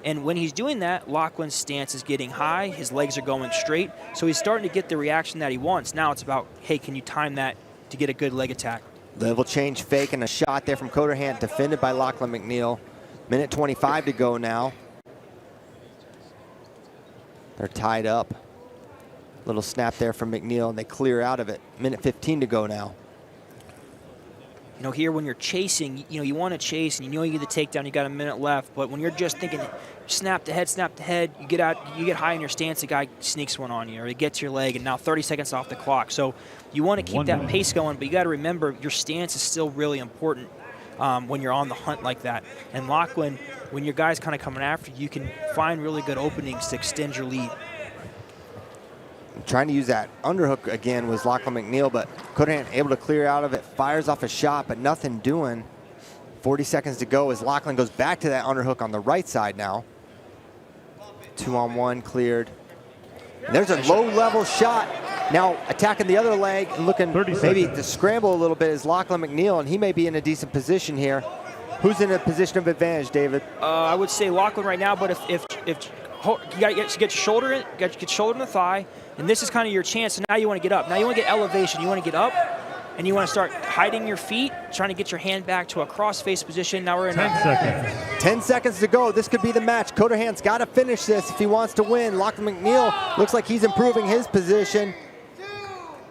And when he's doing that, Lachlan's stance is getting high. His legs are going straight. So he's starting to get the reaction that he wants. Now it's about, hey, can you time that to get a good leg attack? Level change fake and a shot there from Coderhan, defended by Lachlan McNeil. Minute 25 to go now. They're tied up. Little snap there from McNeil, and they clear out of it. Minute 15 to go now. Here when you're chasing, you want to chase, and you get the takedown, you got a minute left. But when you're just thinking, snap the head, you get out, you get high in your stance, the guy sneaks one on you, or he gets your leg, and now 30 seconds off the clock. So you want to keep that pace going, but you got to remember your stance is still really important when you're on the hunt like that. And Lachlan, when your guy's kind of coming after you, you can find really good openings to extend your lead. Trying to use that underhook again was Lachlan McNeil, but Coderhan able to clear out of it, fires off a shot, but nothing doing. 40 seconds to go as Lachlan goes back to that underhook on the right side now. 2-on-1 cleared. And there's a low-level shot. Now attacking the other leg and looking maybe to scramble a little bit is Lachlan McNeil, and he may be in a decent position here. Who's in a position of advantage, David? I would say Lachlan right now, but if you got to get your shoulder in, get your shoulder in the thigh, and this is kind of your chance. So now you want to get up. Now you want to get elevation. You want to get up, and you want to start hiding your feet, trying to get your hand back to a cross-face position. Now we're in 10 seconds. 10 seconds to go. This could be the match. Coderhan's got to finish this if he wants to win. Lachlan McNeil looks like he's improving his position.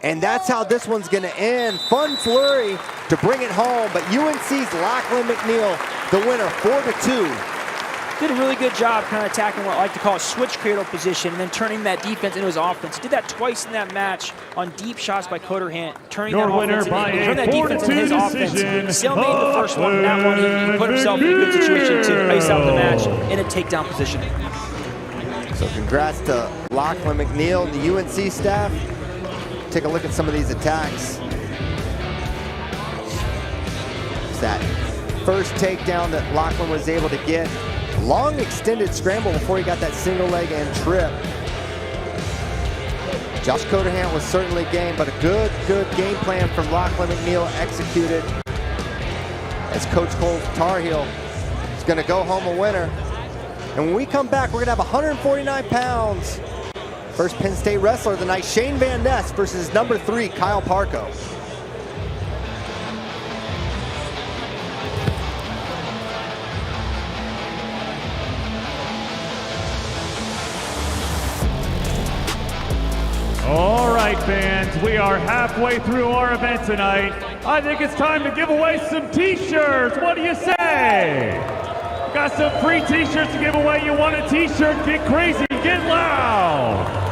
And that's how this one's going to end. Fun flurry to bring it home, but UNC's Lachlan McNeil, the winner, 4-2. Did a really good job kind of attacking what I like to call a switch cradle position and then turning that defense into his offense. He did that twice in that match on deep shots by Coderhan, turning that offense into that defense into his offense. Still made the first one. That one, he put himself in a good situation to ice out the match in a takedown position. So congrats to Lachlan McNeil and the UNC staff. Take a look at some of these attacks. It's that first takedown that Lachlan was able to get. Long extended scramble before he got that single leg and trip. Josh Coderhan was certainly game, but a good game plan from Lachlan McNeil executed. As Coach Cole Tar Heel is going to go home a winner. And when we come back, we're going to have 149 pounds. First Penn State wrestler of the night, Shane Van Ness versus number 3, Kyle Parco. All right, fans, we are halfway through our event tonight. I think it's time to give away some t-shirts. What do you say? Got some free t-shirts to give away. You want a t-shirt? Get crazy, get loud.